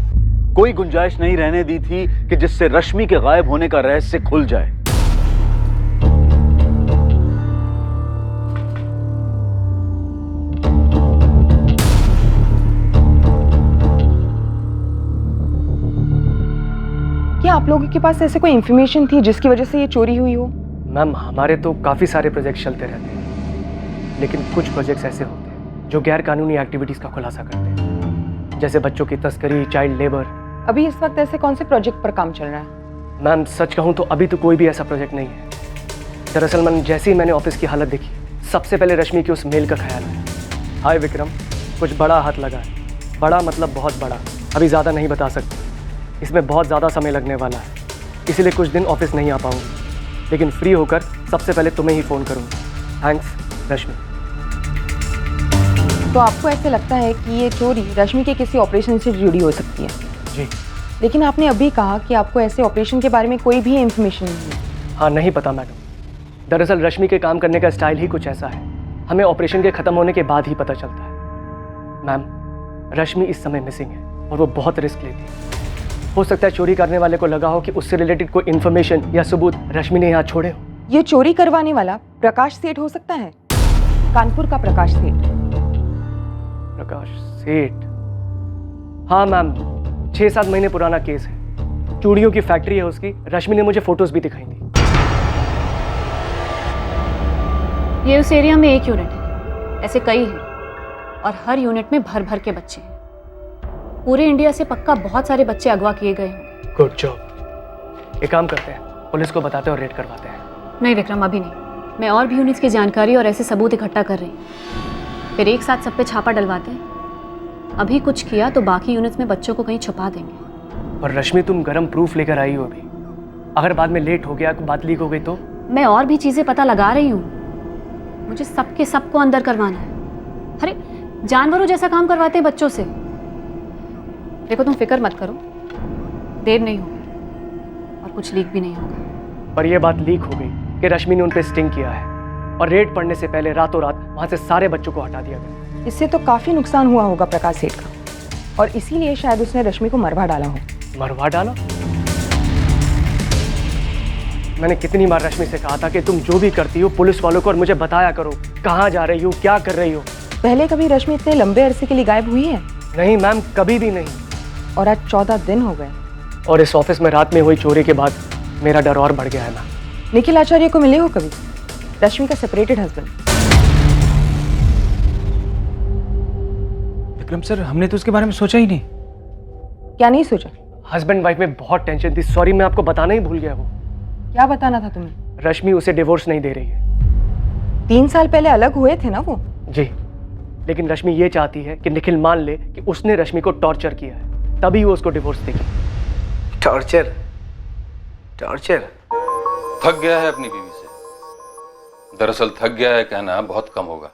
[SPEAKER 6] कोई गुंजाइश नहीं रहने दी थी कि जिससे रश्मि के गायब होने का रहस्य खुल जाए।
[SPEAKER 11] क्या आप लोगों के पास ऐसे कोई इन्फॉर्मेशन थी जिसकी वजह से ये चोरी हुई हो?
[SPEAKER 10] मैम, हमारे तो काफ़ी सारे प्रोजेक्ट चलते रहते हैं, लेकिन कुछ प्रोजेक्ट्स ऐसे होते हैं जो गैर कानूनी एक्टिविटीज़ का खुलासा करते हैं, जैसे बच्चों की तस्करी, चाइल्ड लेबर।
[SPEAKER 11] अभी इस वक्त ऐसे कौन से प्रोजेक्ट पर काम चल रहा है?
[SPEAKER 10] मैम, सच कहूँ तो अभी तो कोई भी ऐसा प्रोजेक्ट नहीं है। दरअसल मैम, जैसे ही मैंने ऑफिस की हालत देखी, सबसे पहले रश्मि की उस मेल का ख्याल आया। हाय विक्रम, कुछ बड़ा हाथ लगा है। बड़ा मतलब बहुत बड़ा, अभी ज़्यादा नहीं बता सकते, इसमें बहुत ज़्यादा समय लगने वाला है, इसीलिए कुछ दिन ऑफिस नहीं आ पाऊंगी, लेकिन फ्री होकर सबसे पहले तुम्हें ही फ़ोन करूँगी। थैंक्स रश्मि।
[SPEAKER 11] तो आपको ऐसे लगता है कि ये चोरी रश्मि के किसी ऑपरेशन से जुड़ी हो सकती है?
[SPEAKER 10] जी।
[SPEAKER 11] लेकिन आपने अभी कहा कि आपको ऐसे ऑपरेशन के बारे में कोई भी इन्फॉर्मेशन नहीं है।
[SPEAKER 10] हाँ, नहीं पता मैडम। दरअसल रश्मि के काम करने का स्टाइल ही कुछ ऐसा है, हमें ऑपरेशन के ख़त्म होने के बाद ही पता चलता है। मैम, रश्मि इस समय मिसिंग है और वो बहुत रिस्क लेती है। हो सकता है चोरी करने वाले को लगा हो कि उससे रिलेटेड कोई इन्फॉर्मेशन या सबूत रश्मि ने यहाँ छोड़े हो।
[SPEAKER 11] ये चोरी करवाने वाला प्रकाश सेठ हो सकता है, कानपुर का प्रकाश सेठ।
[SPEAKER 10] प्रकाश सेठ? हाँ मैम, 6-7 महीने पुराना केस है, चूड़ियों की फैक्ट्री है उसकी। रश्मि ने मुझे फोटोज भी दिखाई थी।
[SPEAKER 1] ये उस एरिया में एक यूनिट है ऐसे कई हैं और हर यूनिट में भर भर के बच्चे हैं। पूरे इंडिया से पक्का बहुत सारे बच्चे अगवा किए गए होंगे।
[SPEAKER 10] Good job. एक काम करते हैं, पुलिस को बताते हैं और रेड करवाते हैं।
[SPEAKER 1] नहीं विक्रम, अभी नहीं। मैं और भी यूनिट्स की जानकारी और ऐसे सबूत इकट्ठा कर रही हूँ, फिर एक साथ सब पे छापा डलवाते हैं। अभी कुछ किया तो बाकी यूनिट्स में बच्चों को कहीं छुपा देंगे।
[SPEAKER 10] और रश्मि, तुम गरम प्रूफ लेकर आई हो अभी, अगर बाद में लेट हो गया, बात लीक हो गई तो?
[SPEAKER 1] मैं और भी चीजें पता लगा रही हूँ, मुझे सबके सबको अंदर करवाना है। अरे जानवरों जैसा काम करवाते हैं बच्चों से। देखो तुम फिक्र मत करो, देर नहीं होगी और कुछ लीक भी नहीं होगा।
[SPEAKER 10] पर यह बात लीक हो गई कि रश्मि ने उन पर स्टिंग किया है और रेड पड़ने से पहले रातों रात वहां से सारे बच्चों को हटा दिया गया।
[SPEAKER 11] इससे तो काफी नुकसान हुआ होगा प्रकाश सेठ का, और इसीलिए शायद उसने रश्मि को मरवा डाला हो।
[SPEAKER 10] मरवा डाला? मैंने कितनी बार रश्मि से कहा था कि तुम जो भी करती हो पुलिस वालों को और मुझे बताया करो, कहाँ जा रही हो, क्या कर रही हो।
[SPEAKER 11] पहले कभी रश्मि इतने लंबे अरसे के लिए गायब हुई है?
[SPEAKER 10] नहीं मैम, कभी भी नहीं।
[SPEAKER 11] और आज 14 दिन हो गए।
[SPEAKER 10] और इस ऑफिस में रात में हुई चोरी के बाद मेरा डर और बढ़ गया है मैम।
[SPEAKER 11] निखिल आचार्य को मिले हो कभी? रश्मि का सेपरेटेड हस्बैंड।
[SPEAKER 16] विक्रम सर, हमने तो उसके बारे में सोचा ही नहीं।
[SPEAKER 11] क्या नहीं सोचा?
[SPEAKER 10] हस्बैंड वाइफ में बहुत टेंशन थी। सॉरी, मैं आपको बताना ही भूल गया। वो
[SPEAKER 11] क्या बताना था तुम्हें?
[SPEAKER 10] रश्मि उसे डिवोर्स नहीं दे रही है।
[SPEAKER 11] 3 साल पहले अलग हुए थे ना वो?
[SPEAKER 10] जी, लेकिन रश्मि ये चाहती है कि निखिल मान ले कि उसने रश्मि को टॉर्चर किया है, तभी वो उसको डिवोर्स देगी।
[SPEAKER 16] टॉर्चर? टॉर्चर?
[SPEAKER 4] थक गया है अपनी बीवी से। दरअसल थक गया है कहना बहुत कम होगा,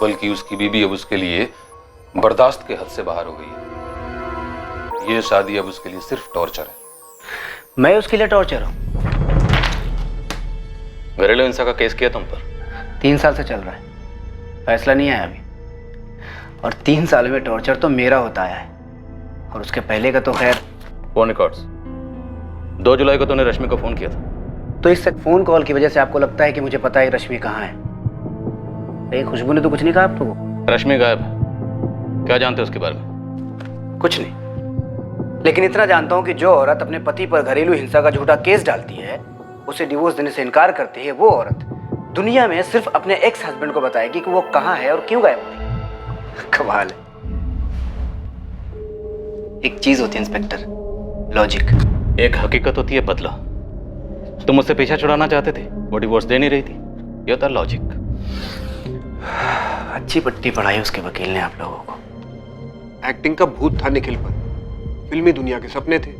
[SPEAKER 4] बल्कि उसकी बीवी अब उसके लिए बर्दाश्त के हद से बाहर हो गई है। ये शादी अब उसके लिए सिर्फ टॉर्चर है।
[SPEAKER 16] मैं उसके लिए टॉर्चर हूँ?
[SPEAKER 4] घरेलू हिंसा का केस किया तुम पर?
[SPEAKER 16] 3 साल से चल रहा है, फैसला नहीं आया अभी। और 3 साल में टॉर्चर तो मेरा होता आया है, और उसके पहले का तो खैर।
[SPEAKER 4] Phone records. 2 जुलाई को तूने रश्मि को फोन किया था।
[SPEAKER 16] तो इस फोन कॉल की वजह से आपको लगता है कि मुझे पता है रश्मि कहाँ है? कहीं खुशबू ने तो कुछ नहीं कहा आपको?
[SPEAKER 4] रश्मि गायब है, क्या जानते हो उसके बारे में?
[SPEAKER 16] कुछ नहीं, लेकिन इतना जानता हूँ कि जो औरत अपने पति पर घरेलू हिंसा का झूठा केस डालती है, उसे डिवोर्स देने से इनकार करती है, वो औरत दुनिया में सिर्फ अपने एक्स हस्बैंड को बताएगी कि वो कहाँ है और क्यों गायब हुई। कमाल है। एक चीज होती है इंस्पेक्टर, लॉजिक।
[SPEAKER 4] एक हकीकत होती है बदला। तुम उससे पीछा छुड़ाना चाहते थे, वो डिवोर्स दे नहीं रही थी, ये होता लॉजिक।
[SPEAKER 16] अच्छी पट्टी पढ़ाई उसके वकील ने आप लोगों को।
[SPEAKER 5] एक्टिंग का भूत था निखिल पर, फिल्मी दुनिया के सपने थे।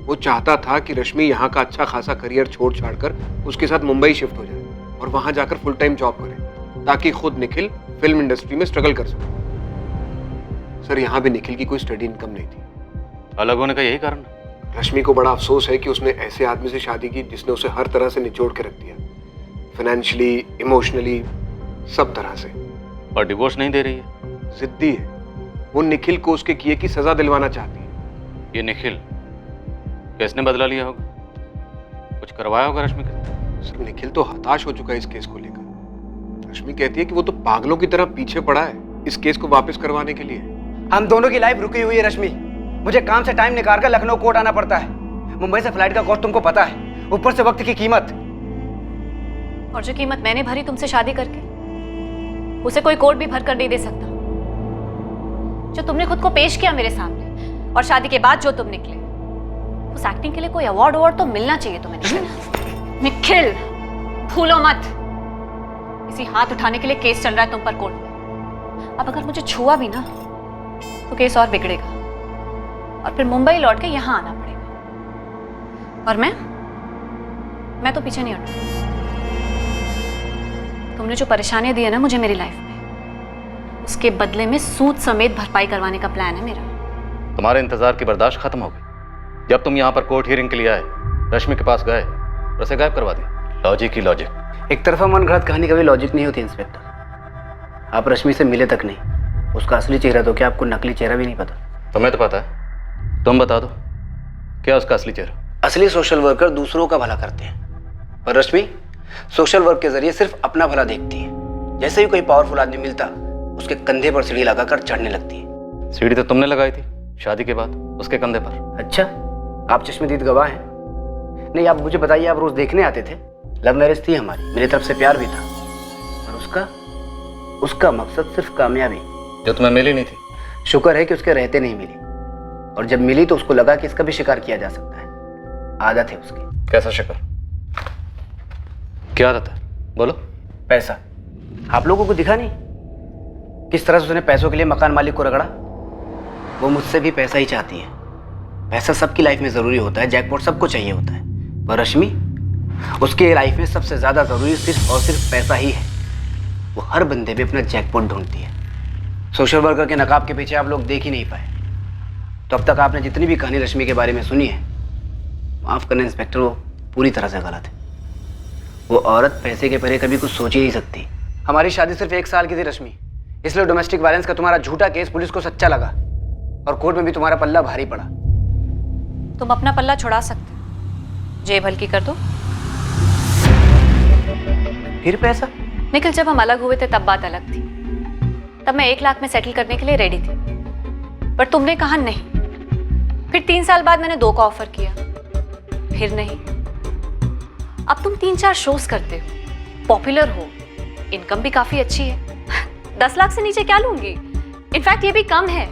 [SPEAKER 5] वो चाहता था कि रश्मि यहाँ का अच्छा खासा करियर छोड़ छाड़ कर उसके साथ मुंबई शिफ्ट हो जाए और वहां जाकर फुल टाइम जॉब करे, ताकि खुद निखिल फिल्म इंडस्ट्री में स्ट्रगल कर सके। सर, यहाँ भी निखिल की कोई स्टडी इनकम नहीं थी।
[SPEAKER 4] अलग होने का यही कारण?
[SPEAKER 5] रश्मि को बड़ा अफसोस है कि उसने ऐसे आदमी से शादी की जिसने उसे हर तरह से निचोड़ के रख दिया, फाइनेंशियली, इमोशनली, सब तरह से।
[SPEAKER 4] और डिवोर्स नहीं दे रही है?
[SPEAKER 5] जिद्दी है वो। निखिल को उसके किए की सजा दिलवाना चाहती है।
[SPEAKER 4] ये निखिल किसने बदला लिया होगा? कुछ करवाया होगा रश्मि के?
[SPEAKER 5] सर, निखिल तो हताश हो चुका है इस केस को लेकर। रश्मि कहती है कि वो तो पागलों की तरह पीछे पड़ा है इस केस को वापस करवाने के लिए।
[SPEAKER 16] हम दोनों की लाइफ रुकी हुई है रश्मि। मुझे काम से टाइम निकाल कर लखनऊ कोर्ट आना पड़ता है। मुंबई से फ्लाइट का कॉस्ट तुमको पता है, ऊपर से वक्त की कीमत।
[SPEAKER 1] और जो कीमत मैंने भरी तुमसे शादी करके, उसे कोई कोर्ट भी भर कर नहीं दे सकता। जो तुमने खुद को पेश किया मेरे सामने और शादी के बाद जो तुम निकले, उस एक्टिंग के लिए कोई अवार्ड तो मिलना चाहिए तुम्हें। निखिल, भूलो मत, इसी हाथ उठाने के लिए केस चल रहा है तुम पर कोर्ट में। अब अगर मुझे छुआ भी ना तो केस और बिगड़ेगा और फिर मुंबई लौट के यहां आना पड़ेगा। और मैं तो पीछे नहीं हटूंगी। तुमने जो परेशानियां दी है ना मुझे मेरी लाइफ में, उसके बदले में सूद समेत भरपाई करवाने का प्लान है मेरा।
[SPEAKER 4] तुम्हारे इंतजार की बर्दाश्त खत्म हो गई जब तुम यहाँ पर कोर्ट हियरिंग के लिए आए, रश्मि के पास गए और उसे गायब करवा दिया। लॉजिक ही लॉजिक।
[SPEAKER 16] एक तरफा मन गढ़ंत कहानी कभी लॉजिक नहीं होती इंस्पेक्टर। आप रश्मि से मिले तक नहीं, उसका असली चेहरा तो क्या आपको नकली चेहरा भी नहीं पता?
[SPEAKER 4] तुम्हें तो पता है, तुम बता दो क्या उसका असली चेहरा?
[SPEAKER 16] असली सोशल वर्कर दूसरों का भला करते हैं, पर रश्मि सोशल वर्क के जरिए सिर्फ अपना भला देखती है। जैसे ही कोई पावरफुल आदमी मिलता, उसके कंधे पर सीढ़ी लगाकर चढ़ने लगती है।
[SPEAKER 4] सीढ़ी तो तुमने लगाई थी शादी के बाद उसके कंधे पर।
[SPEAKER 16] अच्छा, आप चश्मदीद गवाह हैं। नहीं, आप मुझे बताइए, आप रोज देखने आते थे। लव मैरिज थी हमारी, मेरी तरफ से प्यार भी था, और उसका उसका मकसद सिर्फ कामयाबी।
[SPEAKER 4] जो तुम्हें मिली नहीं थी।
[SPEAKER 16] शुक्र है कि उसके रहते नहीं मिली, और जब मिली तो उसको लगा कि इसका भी शिकार किया जा सकता है। आदत है उसकी।
[SPEAKER 4] कैसा शिकार? क्या आदत है? बोलो।
[SPEAKER 16] पैसा। आप लोगों को दिखा नहीं किस तरह से उसने पैसों के लिए मकान मालिक को रगड़ा? वो मुझसे भी पैसा ही चाहती है। पैसा सबकी लाइफ में जरूरी होता है, जैकपॉट सबको चाहिए होता है, पर रश्मि, उसके लाइफ में सबसे ज्यादा जरूरी सिर्फ और सिर्फ पैसा ही है। वो हर बंदे पे अपना जैकपॉट ढूंढती है। सोशल वर्कर के नकाब के पीछे आप लोग देख ही नहीं पाए, तो अब तक आपने जितनी भी कहानी रश्मि के बारे में सुनी है, माफ करना इंस्पेक्टर, वो पूरी तरह से गलत है। वो औरत पैसे के परे कभी कुछ सोच ही नहीं सकती। हमारी शादी सिर्फ 1 साल की थी रश्मि, इसलिए डोमेस्टिक वायलेंस का तुम्हारा झूठा केस पुलिस को सच्चा लगा और कोर्ट में भी तुम्हारा पल्ला भारी पड़ा।
[SPEAKER 1] तुम अपना पल्ला छुड़ा सकते, जेब हल्की कर दो।
[SPEAKER 16] फिर पैसा?
[SPEAKER 1] निखिल, जब हम अलग हुए थे तब बात अलग थी। तब मैं 1 लाख में सेटल करने के लिए रेडी थी, पर तुमने कहा नहीं। फिर 3 साल बाद मैंने 2 का ऑफर किया, फिर नहीं। अब तुम 3-4 शोज करते हो, पॉपुलर हो, इनकम भी काफी अच्छी है। 10 लाख से नीचे क्या लूंगी? इनफैक्ट ये भी कम है।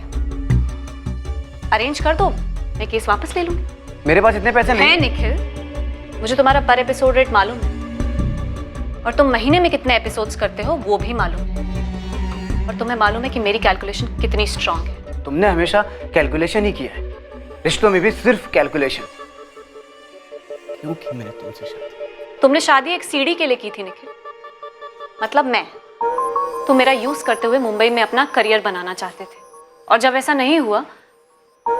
[SPEAKER 1] अरेंज कर दो, मैं केस वापस ले लूंगी।
[SPEAKER 16] मेरे पास इतने पैसे नहीं
[SPEAKER 1] है निखिल, मुझे तुम्हारा पर एपिसोड रेट मालूम है, और तुम महीने में कितने एपिसोड्स करते हो वो भी मालूम है, और तुम्हें मालूम है कि मेरी कैलकुलेशन कितनी स्ट्रांग है।
[SPEAKER 16] तुमने हमेशा कैलकुलेशन ही किया है, रिश्तों में भी सिर्फ कैलकुलेशन। क्यों की मैंने तुमसे शादी?
[SPEAKER 1] तुमने शादी एक सीढ़ी के लिए की थी निखिल, मतलब मैं। तुम मेरा यूज करते हुए मुंबई में अपना करियर बनाना चाहते थे, और जब ऐसा नहीं हुआ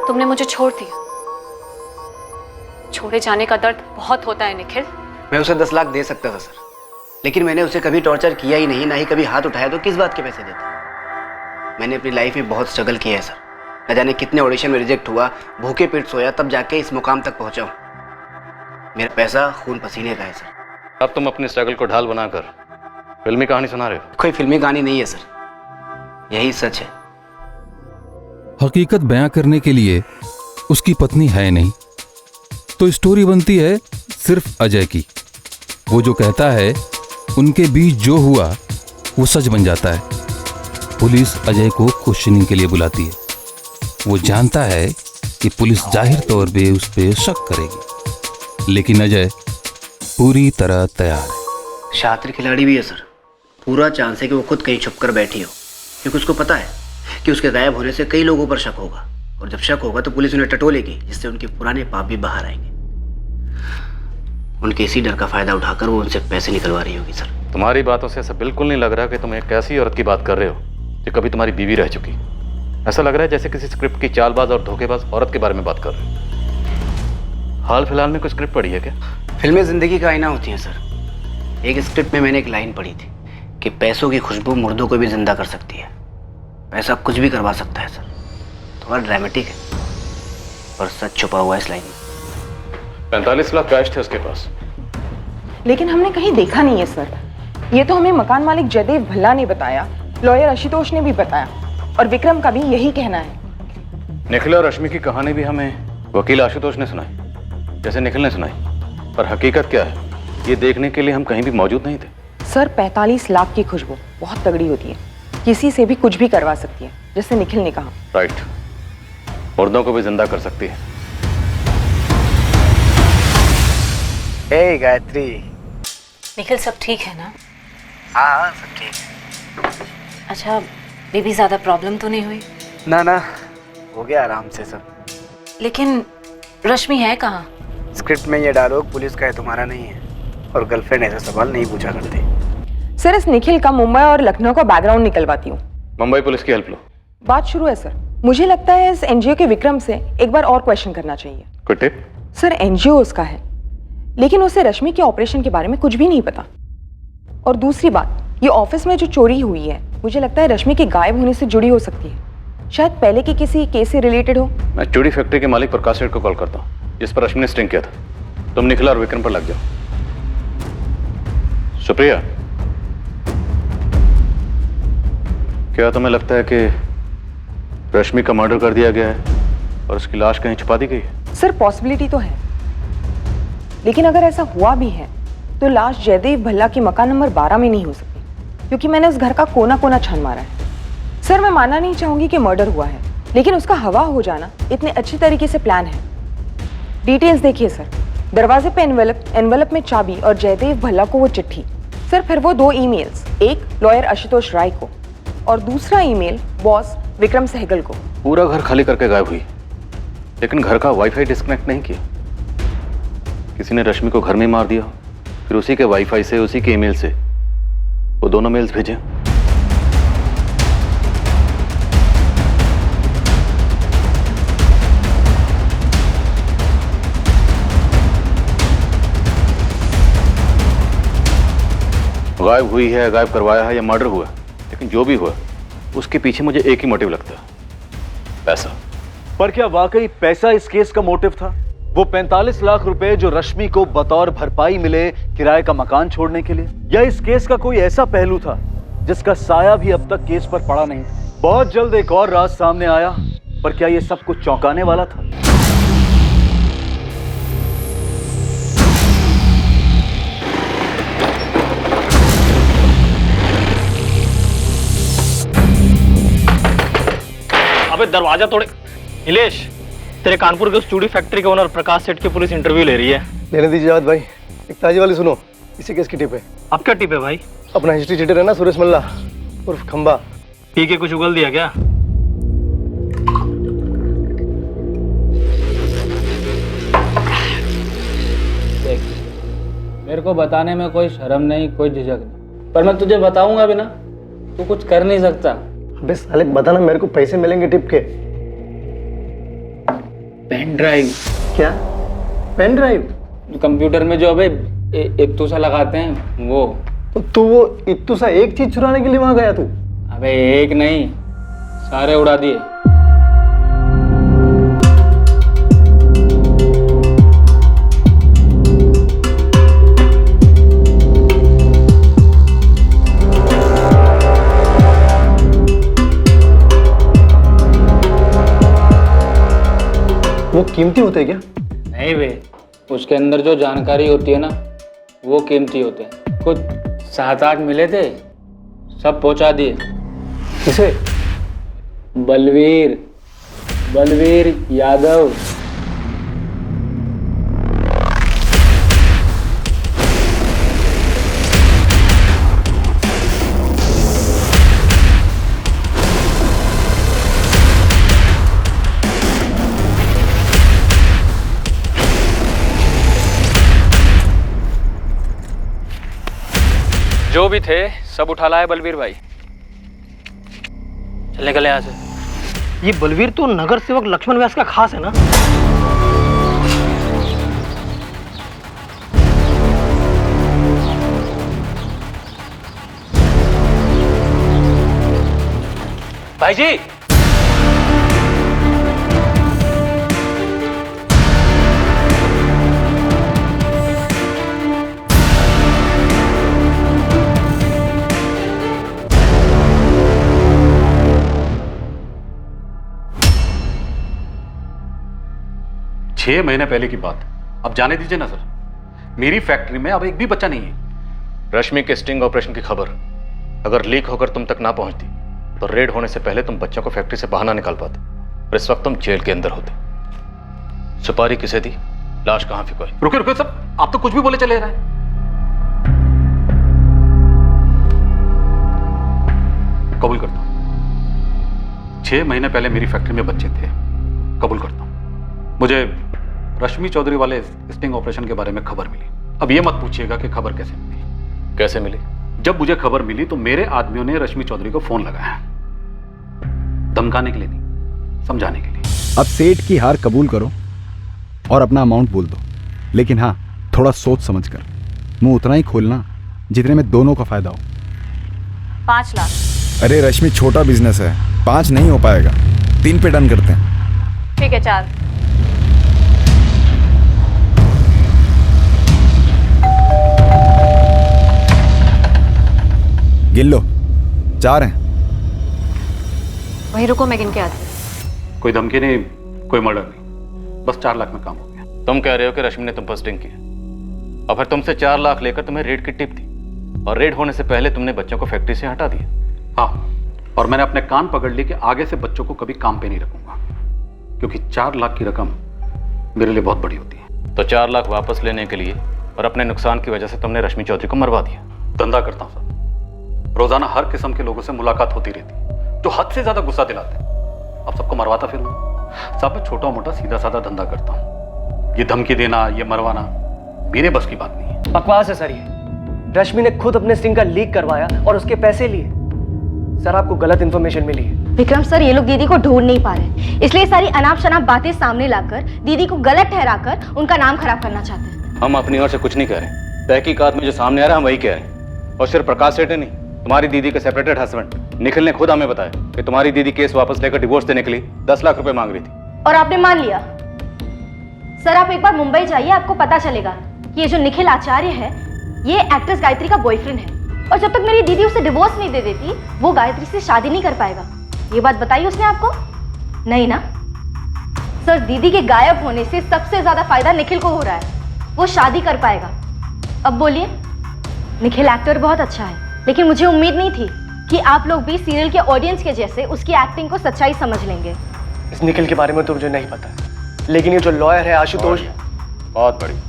[SPEAKER 1] तुमने मुझे छोड़ दिया। छोड़े जाने का दर्द बहुत होता है निखिल।
[SPEAKER 16] मैं उसे 10 लाख दे सकता था सर, लेकिन मैंने उसे कभी टॉर्चर किया ही नहीं, ना ही कभी हाथ उठाया, तो किस बात के पैसे देता? मैंने अपनी लाइफ में बहुत स्ट्रगल किया है सर, न जाने कितने ऑडिशन में रिजेक्ट हुआ, भूखे पेट सोया, तब जाके इस मुकाम तक पहुंचा हूं। मेरा पैसा खून पसीने का है सर।
[SPEAKER 4] अब तुम अपनी स्ट्रगल को ढाल बनाकर फिल्मी कहानी सुना रहे हो।
[SPEAKER 16] कोई फिल्मी कहानी नहीं है सर, यही सच है।
[SPEAKER 12] हकीकत बयां करने के लिए उसकी पत्नी है नहीं, तो स्टोरी बनती है सिर्फ अजय की। वो जो कहता है उनके बीच जो हुआ वो सच बन जाता है। पुलिस अजय को क्वेश्चनिंग के लिए बुलाती है। वो जानता है कि पुलिस जाहिर तौर पे उस पर शक करेगी, लेकिन अजय पूरी तरह तैयार है।
[SPEAKER 16] शातिर खिलाड़ी भी है सर, पूरा चांस है कि वो खुद कहीं छुप कर बैठी हो, क्योंकि उसको पता है कि उसके गायब होने से कई लोगों पर शक होगा, और जब शक होगा तो पुलिस उन्हें टटोलेगी, जिससे उनके पुराने पाप भी बाहर आएंगे। उनके इसी डर का फायदा उठाकर वो उनसे पैसे निकलवा रही होगी सर।
[SPEAKER 4] तुम्हारी बातों से ऐसा बिल्कुल नहीं लग रहा कि तुम एक ऐसी औरत की बात कर रहे हो जो कभी तुम्हारी बीवी रह चुकी। ऐसा लग रहा है जैसे किसी स्क्रिप्ट की चालबाज और धोखेबाज औरत के बारे में बात कर रहे हो। हाल फिलहाल में कोई स्क्रिप्ट पढ़ी है क्या?
[SPEAKER 16] फिल्में जिंदगी का आईना होती हैं सर। एक स्क्रिप्ट में मैंने एक लाइन पढ़ी थी कि पैसों की खुशबू मुर्दों को भी जिंदा कर सकती है। पैसा कुछ भी करवा सकता है सर। थोड़ा ड्रामेटिक है, पर सच छुपा हुआ है इस लाइन में।
[SPEAKER 4] 45 लाख कैश थे उसके पास,
[SPEAKER 11] लेकिन हमने कहीं देखा नहीं है सर। ये तो हमें मकान मालिक जयदेव भल्ला ने बताया, लॉयर आशुतोष ने भी बताया, और विक्रम का भी यही कहना है।
[SPEAKER 4] निखिल और रश्मि की कहानी भी हमें वकील आशुतोष ने सुनाई, जैसे निखिल ने सुनाई, पर हकीकत क्या है ये देखने के लिए हम कहीं भी मौजूद नहीं थे।
[SPEAKER 11] सर 45 लाख की खुशबू बहुत तगड़ी होती है, किसी से भी कुछ भी करवा सकती है, जैसे निखिल ने कहा।
[SPEAKER 4] राइट, मुर्दों को भी जिंदा कर सकती है।
[SPEAKER 16] हे गायत्री।
[SPEAKER 1] निखिल, सब ठीक है ना?
[SPEAKER 16] हाँ सब ठीक है।
[SPEAKER 1] अच्छा, बेबी ज्यादा प्रॉब्लम तो नहीं हुई?
[SPEAKER 16] ना ना, हो गया आराम से सब।
[SPEAKER 1] लेकिन रश्मि है कहाँ?
[SPEAKER 16] स्क्रिप्ट में ये डायलॉग पुलिस का है, तुम्हारा नहीं है, और गर्लफ्रेंड ऐसे सवाल नहीं पूछा करते।
[SPEAKER 11] सर इस निखिल का मुंबई और लखनऊ का बैकग्राउंड निकलवाती हूँ।
[SPEAKER 4] मुंबई पुलिस की हेल्प लो।
[SPEAKER 11] बात शुरू है सर। मुझे लगता है इस एनजीओ के विक्रम से एक बार और क्वेश्चन करना चाहिए।
[SPEAKER 4] कोई टिप?
[SPEAKER 11] सर एनजीओ उसका है, लेकिन उसे रश्मि के ऑपरेशन के बारे में कुछ भी नहीं पता। और दूसरी बात, ये ऑफिस में जो चोरी हुई है, मुझे लगता है रश्मि के गायब होने से जुड़ी हो सकती है। शायद पहले के किसी केस से रिलेटेड हो।
[SPEAKER 4] मैं चूड़ी फैक्ट्री के मालिक प्रकाश सेठ को कॉल करता हूँ, जिस पर रश्मि ने स्टिंग किया था। तुम निखिल और विक्रम पर लग जाओ। सुप्रिया, क्या तुम्हें लगता है कि रश्मि का मर्डर कर दिया गया है और उसकी लाश कहीं छुपा दी गई है?
[SPEAKER 11] सर पॉसिबिलिटी तो है, लेकिन अगर ऐसा हुआ भी है तो लाश जयदेव भल्ला के मकान नंबर 12 में नहीं हो सकती, क्योंकि मैंने उस घर का कोना कोना छान मारा है। सर मैं मानना नहीं चाहूंगी कि मर्डर हुआ है, लेकिन उसका हवा हो जाना इतने अच्छी तरीके से प्लान है। डिटेल्स देखिए सर, दरवाजे पे एनवेलप में चाबी और जयदेव भल्ला को वो चिट्ठी। सर फिर वो 2 ईमेल्स, एक लॉयर आशुतोष राय को और दूसरा ईमेल बॉस विक्रम सहगल को।
[SPEAKER 4] पूरा घर खाली करके गायब हुई, लेकिन घर का वाईफाई डिस्कनेक्ट नहीं किया। किसी ने रश्मि को घर में मार दिया, फिर उसी के वाईफाई से, उसी के ईमेल से वो दोनों मेल्स भेजे। गायब हुई है, गायब करवाया है या मर्डर हुआ, लेकिन जो भी हुआ उसके पीछे मुझे एक ही मोटिव लगता है, पैसा।
[SPEAKER 6] पर क्या वाकई पैसा इस केस का मोटिव था? वो 45 लाख रुपए जो रश्मि को बतौर भरपाई मिले किराए का मकान छोड़ने के लिए, या इस केस का कोई ऐसा पहलू था जिसका साया भी अब तक केस पर पड़ा नहीं? बहुत जल्द एक और राज सामने आया, पर क्या ये सब कुछ चौंकाने वाला था?
[SPEAKER 13] अबे दरवाजा तोड़े। नीलेश, तेरे कानपुर के उस चूड़ी फैक्ट्री के ओनर प्रकाश सेठ की पुलिस इंटरव्यू ले रही है।
[SPEAKER 15] लेने दीजिए जावेद भाई, एक ताजी वाली सुनो। इसी केस की टिप है।
[SPEAKER 13] अब क्या टिप है भाई?
[SPEAKER 15] अपना हिस्ट्री चीटर है ना सुरेश मल्ला उर्फ खंबा,
[SPEAKER 13] पी के कुछ उगल दिया क्या?
[SPEAKER 17] देख, मेरे को बताने में कोई शर्म नहीं, कोई झिझक नहीं, पर मैं तुझे बताऊंगा भी ना, तू कुछ कर नहीं सकता।
[SPEAKER 15] अबे साले बताना, मेरे को पैसे मिलेंगे टिप के।
[SPEAKER 17] Pen drive.
[SPEAKER 15] क्या पेन ड्राइव?
[SPEAKER 17] कंप्यूटर में जो अबे इत्तूसा लगाते हैं वो।
[SPEAKER 15] तो तू वो इत्तूसा एक चीज चुराने के लिए वहां गया तू?
[SPEAKER 17] अबे एक नहीं, सारे उड़ा दिए।
[SPEAKER 15] वो कीमती होते क्या?
[SPEAKER 17] नहीं बे, उसके अंदर जो जानकारी होती है ना, वो कीमती होते हैं। कुछ 7-8 मिले थे, सब पहुंचा दिए।
[SPEAKER 15] किसे?
[SPEAKER 17] बलवीर यादव।
[SPEAKER 13] जो भी थे सब उठा लाए बलवीर भाई। चल निकले यहाँ से। ये बलवीर तो नगर सेवक लक्ष्मण व्यास का खास है ना? भाई जी,
[SPEAKER 4] छह महीने पहले की बात, अब जाने दीजिए ना सर। मेरी फैक्ट्री में अब एक भी बच्चा नहीं है। रश्मि के स्टिंग ऑपरेशन की खबर अगर लीक होकर तुम तक ना पहुंचती तो रेड होने से पहले तुम बच्चों को फैक्ट्री से बाहर ना निकाल पाते और इस वक्त तुम जेल के अंदर होते। सुपारी किसे दी, लाश कहां फिकोई? रुके रुके सब, आप तो कुछ भी बोले चले रहे हैं। कबूल करता हूं, 6 महीने पहले मेरी फैक्ट्री में बच्चे थे। कबूल करता हूं, मुझे रश्मि चौधरी वाले स्टिंग ऑपरेशन के बारे में खबर मिली। अब ये मत पूछिएगा कि खबर कैसे मिली। कैसे मिली? जब मुझे खबर मिली तो मेरे आदमियों ने रश्मि चौधरी को फोन लगाया, धमकाने के लिए नहीं, समझाने के लिए।
[SPEAKER 3] अब सेठ की हार कबूल करो और अपना अमाउंट बोल दो, लेकिन हाँ, थोड़ा सोच समझ कर। मुंह उतना ही खोलना जितने में दोनों का फायदा हो।
[SPEAKER 1] 5 लाख।
[SPEAKER 3] अरे रश्मि, छोटा बिजनेस है, 5 नहीं हो पाएगा, 3 पे डन करते हैं।
[SPEAKER 1] ठीक है, 4।
[SPEAKER 3] गिन लो, 4 हैं।
[SPEAKER 1] वहीं रुको, मैं गिन के आती हूँ।
[SPEAKER 4] कोई धमकी नहीं, कोई मर्डर नहीं, बस 4 लाख में काम हो गया। तुम कह रहे हो कि रश्मि ने तुम पर स्टिंग किया और फिर तुमसे 4 लाख लेकर तुम्हें रेड की टिप दी।
[SPEAKER 12] और रेड होने से पहले तुमने बच्चों को फैक्ट्री से हटा दिया।
[SPEAKER 18] हाँ, और मैंने अपने कान पकड़ लिए कि आगे से बच्चों को कभी काम पे नहीं रखूंगा, क्योंकि 4 लाख की रकम मेरे लिए बहुत बड़ी होती है।
[SPEAKER 12] तो 4 लाख वापस लेने के लिए और अपने नुकसान की वजह से तुमने रश्मि चौधरी को मरवा दिया।
[SPEAKER 18] धंधा करता हूँ साहब, रोजाना हर किस्म के लोगों से मुलाकात होती रहती, जो हद से ज्यादा गुस्सा दिलाते हैं। अब सबको मरवाता फिरूंगा साहब? मैं छोटा मोटा सीधा साधा धंधा करता हूँ, ये धमकी देना, ये मरवाना मेरे बस की बात नहीं है।
[SPEAKER 10] बकवास है सर ये। रश्मि ने खुद अपने स्टिंग का लीक करवाया और उसके पैसे लिए। सर आपको गलत इन्फॉर्मेशन मिली है।
[SPEAKER 8] विक्रम सर, ये लोग दीदी को ढूंढ नहीं पा रहे, इसलिए सारी अनाप शनाप बातें सामने लाकर दीदी को गलत ठहराकर उनका नाम खराब करना चाहते हैं।
[SPEAKER 12] हम अपनी ओर से कुछ नहीं कह रहे, तहकीकात में जो सामने आ रहा है हम वही कह रहे हैं। और सिर्फ प्रकाश सेठ नहीं, तुम्हारी दीदी के सेपरेटेड हस्बैंड निखिल ने खुद हमें बताया कि तुम्हारी दीदी केस वापस लेकर डिवोर्स देने के लिए 10 लाख रुपए मांग रही थी।
[SPEAKER 8] और आपने मान लिया? सर आप एक बार मुंबई जाइए, आपको पता चलेगा कि ये जो निखिल आचार्य है ये एक्ट्रेस गायत्री का बॉयफ्रेंड है, और जब तक मेरी दीदी उसे डिवोर्स नहीं दे देती वो गायत्री से शादी नहीं कर पाएगा। ये बात बताई उसने आपको? नहीं ना? सर दीदी के गायब होने से सबसे ज्यादा फायदा निखिल को हो रहा है, वो शादी कर पाएगा। अब बोलिए, निखिल एक्टर बहुत अच्छा है, लेकिन मुझे उम्मीद नहीं थी कि आप लोग भी सीरियल के ऑडियंस के जैसे उसकी एक्टिंग को सच्चाई समझ लेंगे।
[SPEAKER 10] इस निखिल के बारे में तो मुझे नहीं पता, लेकिन ये जो लॉयर है आशुतोष,
[SPEAKER 12] बहुत बड़ी,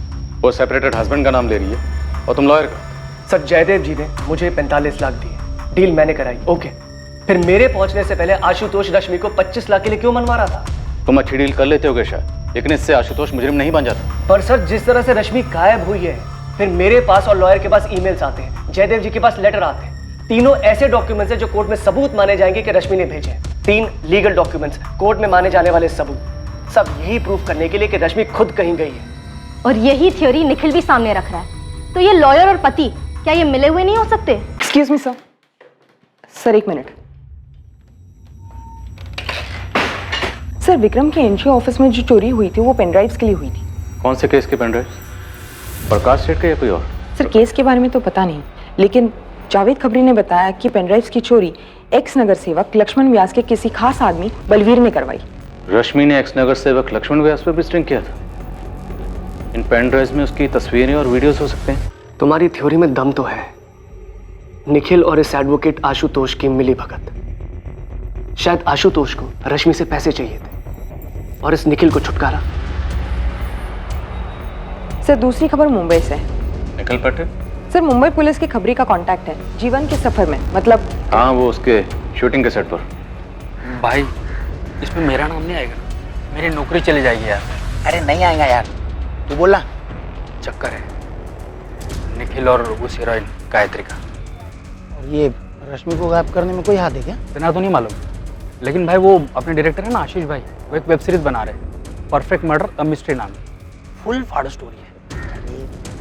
[SPEAKER 12] वो सेपरेटेड हस्बैंड का नाम ले रही है और तुम लॉयर का।
[SPEAKER 10] सर जयदेव जी ने मुझे 45 लाख दिए, डील मैंने कराई, ओके। फिर मेरे पहुंचने से पहले आशुतोष रश्मि को 25 लाख के लिए क्यों मनवा रहा था?
[SPEAKER 12] तुम अच्छी डील कर लेते होगे शायद, लेकिन इससे आशुतोष मुजरिम नहीं बन जाता।
[SPEAKER 10] पर सर जिस तरह से रश्मि गायब हुई है, फिर मेरे पास और लॉयर के पास ईमेल्स आते हैं, जयदेव जी के पास लेटर आते हैं, तीनों ऐसे डॉक्यूमेंट्स हैं जो कोर्ट में सबूत माने जाएंगे कि रश्मि ने भेजे हैं। 3 लीगल डॉक्यूमेंट्स, कोर्ट में माने जाने वाले सबूत, सब यही प्रूफ करने के लिए कि रश्मि खुद कहीं गई है।
[SPEAKER 8] और यही थ्योरी निखिल भी सामने रख रहा है। तो ये लॉयर और पति क्या ये मिले हुए नहीं हो सकते?
[SPEAKER 11] Excuse me sir. सर एक मिनट। सर विक्रम के एनजीओ ऑफिस में जो चोरी हुई थी वो पेनड्राइव्स के लिए हुई थी।
[SPEAKER 12] कौन से केस के पेनड्राइव? प्रकाश सेठ के या कोई और?
[SPEAKER 11] सर केस के बारे में तो पता नहीं, लेकिन जावेद खबरी ने बताया कि पेनड्राइव्स की चोरी एक्स नगर सेवक लक्ष्मण व्यास के किसी खास आदमी बलवीर ने करवाई।
[SPEAKER 12] रश्मि ने एक्स नगर सेवक लक्ष्मण व्यास पर भी स्ट्रिंग किया था। इन पेनड्राइव्स में उसकी तस्वीरें और वीडियोस हो सकते हैं।
[SPEAKER 10] तुम्हारी थ्योरी में दम तो है। निखिल और इस एडवोकेट आशुतोष की मिली भगत। शायद आशुतोष को रश्मि से पैसे चाहिए थे और इस निखिल को छुटकारा।
[SPEAKER 11] सर दूसरी खबर मुंबई से है।
[SPEAKER 12] निखिल पटेल?
[SPEAKER 11] सर मुंबई पुलिस की खबरी का कांटेक्ट है, जीवन के सफर में, मतलब।
[SPEAKER 12] हाँ वो उसके शूटिंग के सेट पर।
[SPEAKER 14] भाई इसमें मेरा नाम नहीं आएगा, मेरी नौकरी चली जाएगी यार। अरे नहीं आएगा यार, तू बोला। चक्कर है निखिल और उस हीरोइन गायत्री का।
[SPEAKER 13] और ये रश्मि को गायब करने में कोई हाथ है क्या?
[SPEAKER 14] इतना तो नहीं मालूम, लेकिन भाई वो अपने डायरेक्टर है ना आशीष भाई, वो एक वेब सीरीज बना रहे हैं, परफेक्ट मर्डर अ मिस्ट्री नाम। फुल फाड़ स्टोरी है।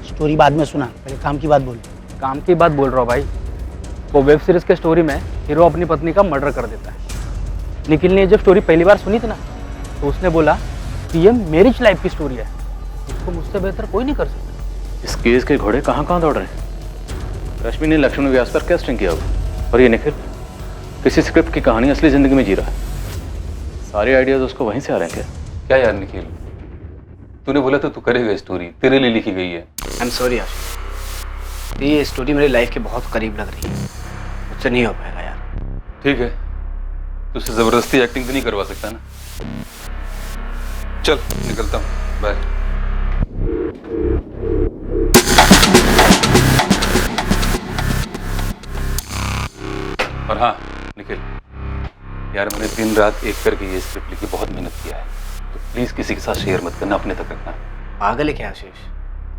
[SPEAKER 13] स्टोरी बाद में सुना, पहले काम की बात बोल।
[SPEAKER 14] काम की बात बोल रहा हूँ भाई। वो वेब सीरीज के स्टोरी में हीरो अपनी पत्नी का मर्डर कर देता है। निखिल ने जब स्टोरी पहली बार सुनी थी ना, तो उसने बोला कि ये मैरिज लाइफ की स्टोरी है, इसको मुझसे बेहतर कोई नहीं कर सकता।
[SPEAKER 12] इस केस के घोड़े कहाँ कहाँ दौड़ रहे हैं? रश्मि ने लक्ष्मण व्यास पर क्या स्ट्रिंग किया होगा, और ये निखिल किसी स्क्रिप्ट की कहानी असली जिंदगी में जी रहा है। सारे आइडियाज उसको वहीं से आ रहे हैं क्या?
[SPEAKER 4] क्या यार निखिल, तूने बोला तो तू करेगा, स्टोरी तेरे लिए लिखी गई है।
[SPEAKER 16] आई एम सॉरी आशीष, ये स्टोरी मेरी लाइफ के बहुत करीब लग रही है, मुझसे नहीं हो पाएगा यार।
[SPEAKER 4] ठीक है, तुझसे जबरदस्ती एक्टिंग तो नहीं करवा सकता ना। चल निकलता हूँ, बाय। और हाँ निखिल यार, मैंने दिन रात एक करके ये स्क्रिप्ट लिखी, बहुत मेहनत किया है, तो प्लीज किसी के साथ शेयर मत करना, अपने तक रखना।
[SPEAKER 16] पागल है क्या आशीष?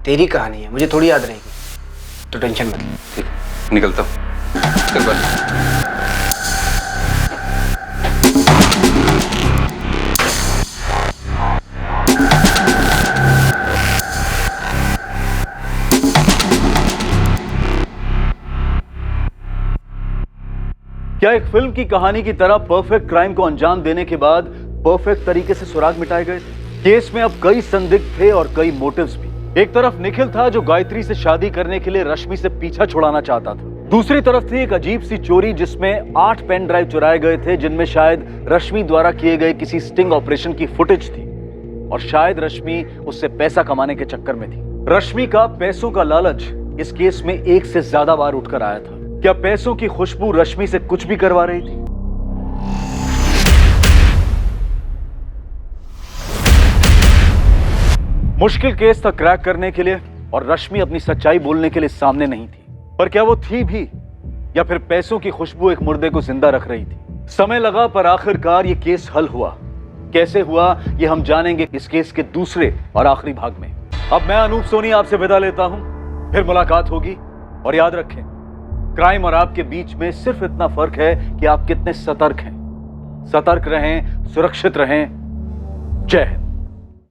[SPEAKER 16] तेरी कहानी है, मुझे थोड़ी याद रहेगी, तो टेंशन मत ले।
[SPEAKER 4] ठीक है, निकलता हूँ, चल बाय।
[SPEAKER 6] क्या एक फिल्म की कहानी की तरह परफेक्ट क्राइम को अंजाम देने के बाद परफेक्ट तरीके से सुराग मिटाए गए? केस में अब कई संदिग्ध थे और कई मोटिव्स भी। एक तरफ निखिल था जो गायत्री से शादी करने के लिए रश्मि से पीछा छुड़ाना चाहता था, दूसरी तरफ थी एक अजीब सी चोरी जिसमें 8 पेन ड्राइव चुराए गए थे, जिनमें शायद रश्मि द्वारा किए गए किसी स्टिंग ऑपरेशन की फुटेज थी, और शायद रश्मि उससे पैसा कमाने के चक्कर में थी। रश्मि का पैसों का लालच इस केस में एक से ज्यादा बार उठकर आया था? क्या पैसों की खुशबू रश्मि से कुछ भी करवा रही थी? मुश्किल केस था क्रैक करने के लिए और रश्मि अपनी सच्चाई बोलने के लिए सामने नहीं थी। पर क्या वो थी भी, या फिर पैसों की खुशबू एक मुर्दे को जिंदा रख रही थी? समय लगा पर आखिरकार ये केस हल हुआ। कैसे हुआ ये हम जानेंगे इस केस के दूसरे और आखिरी भाग में। अब मैं अनूप सोनी आपसे विदा लेता हूं, फिर मुलाकात होगी। और याद रखें, क्राइम और आपके बीच में सिर्फ इतना फर्क है कि आप कितने सतर्क हैं। सतर्क रहें, सुरक्षित रहें। जय हिंद।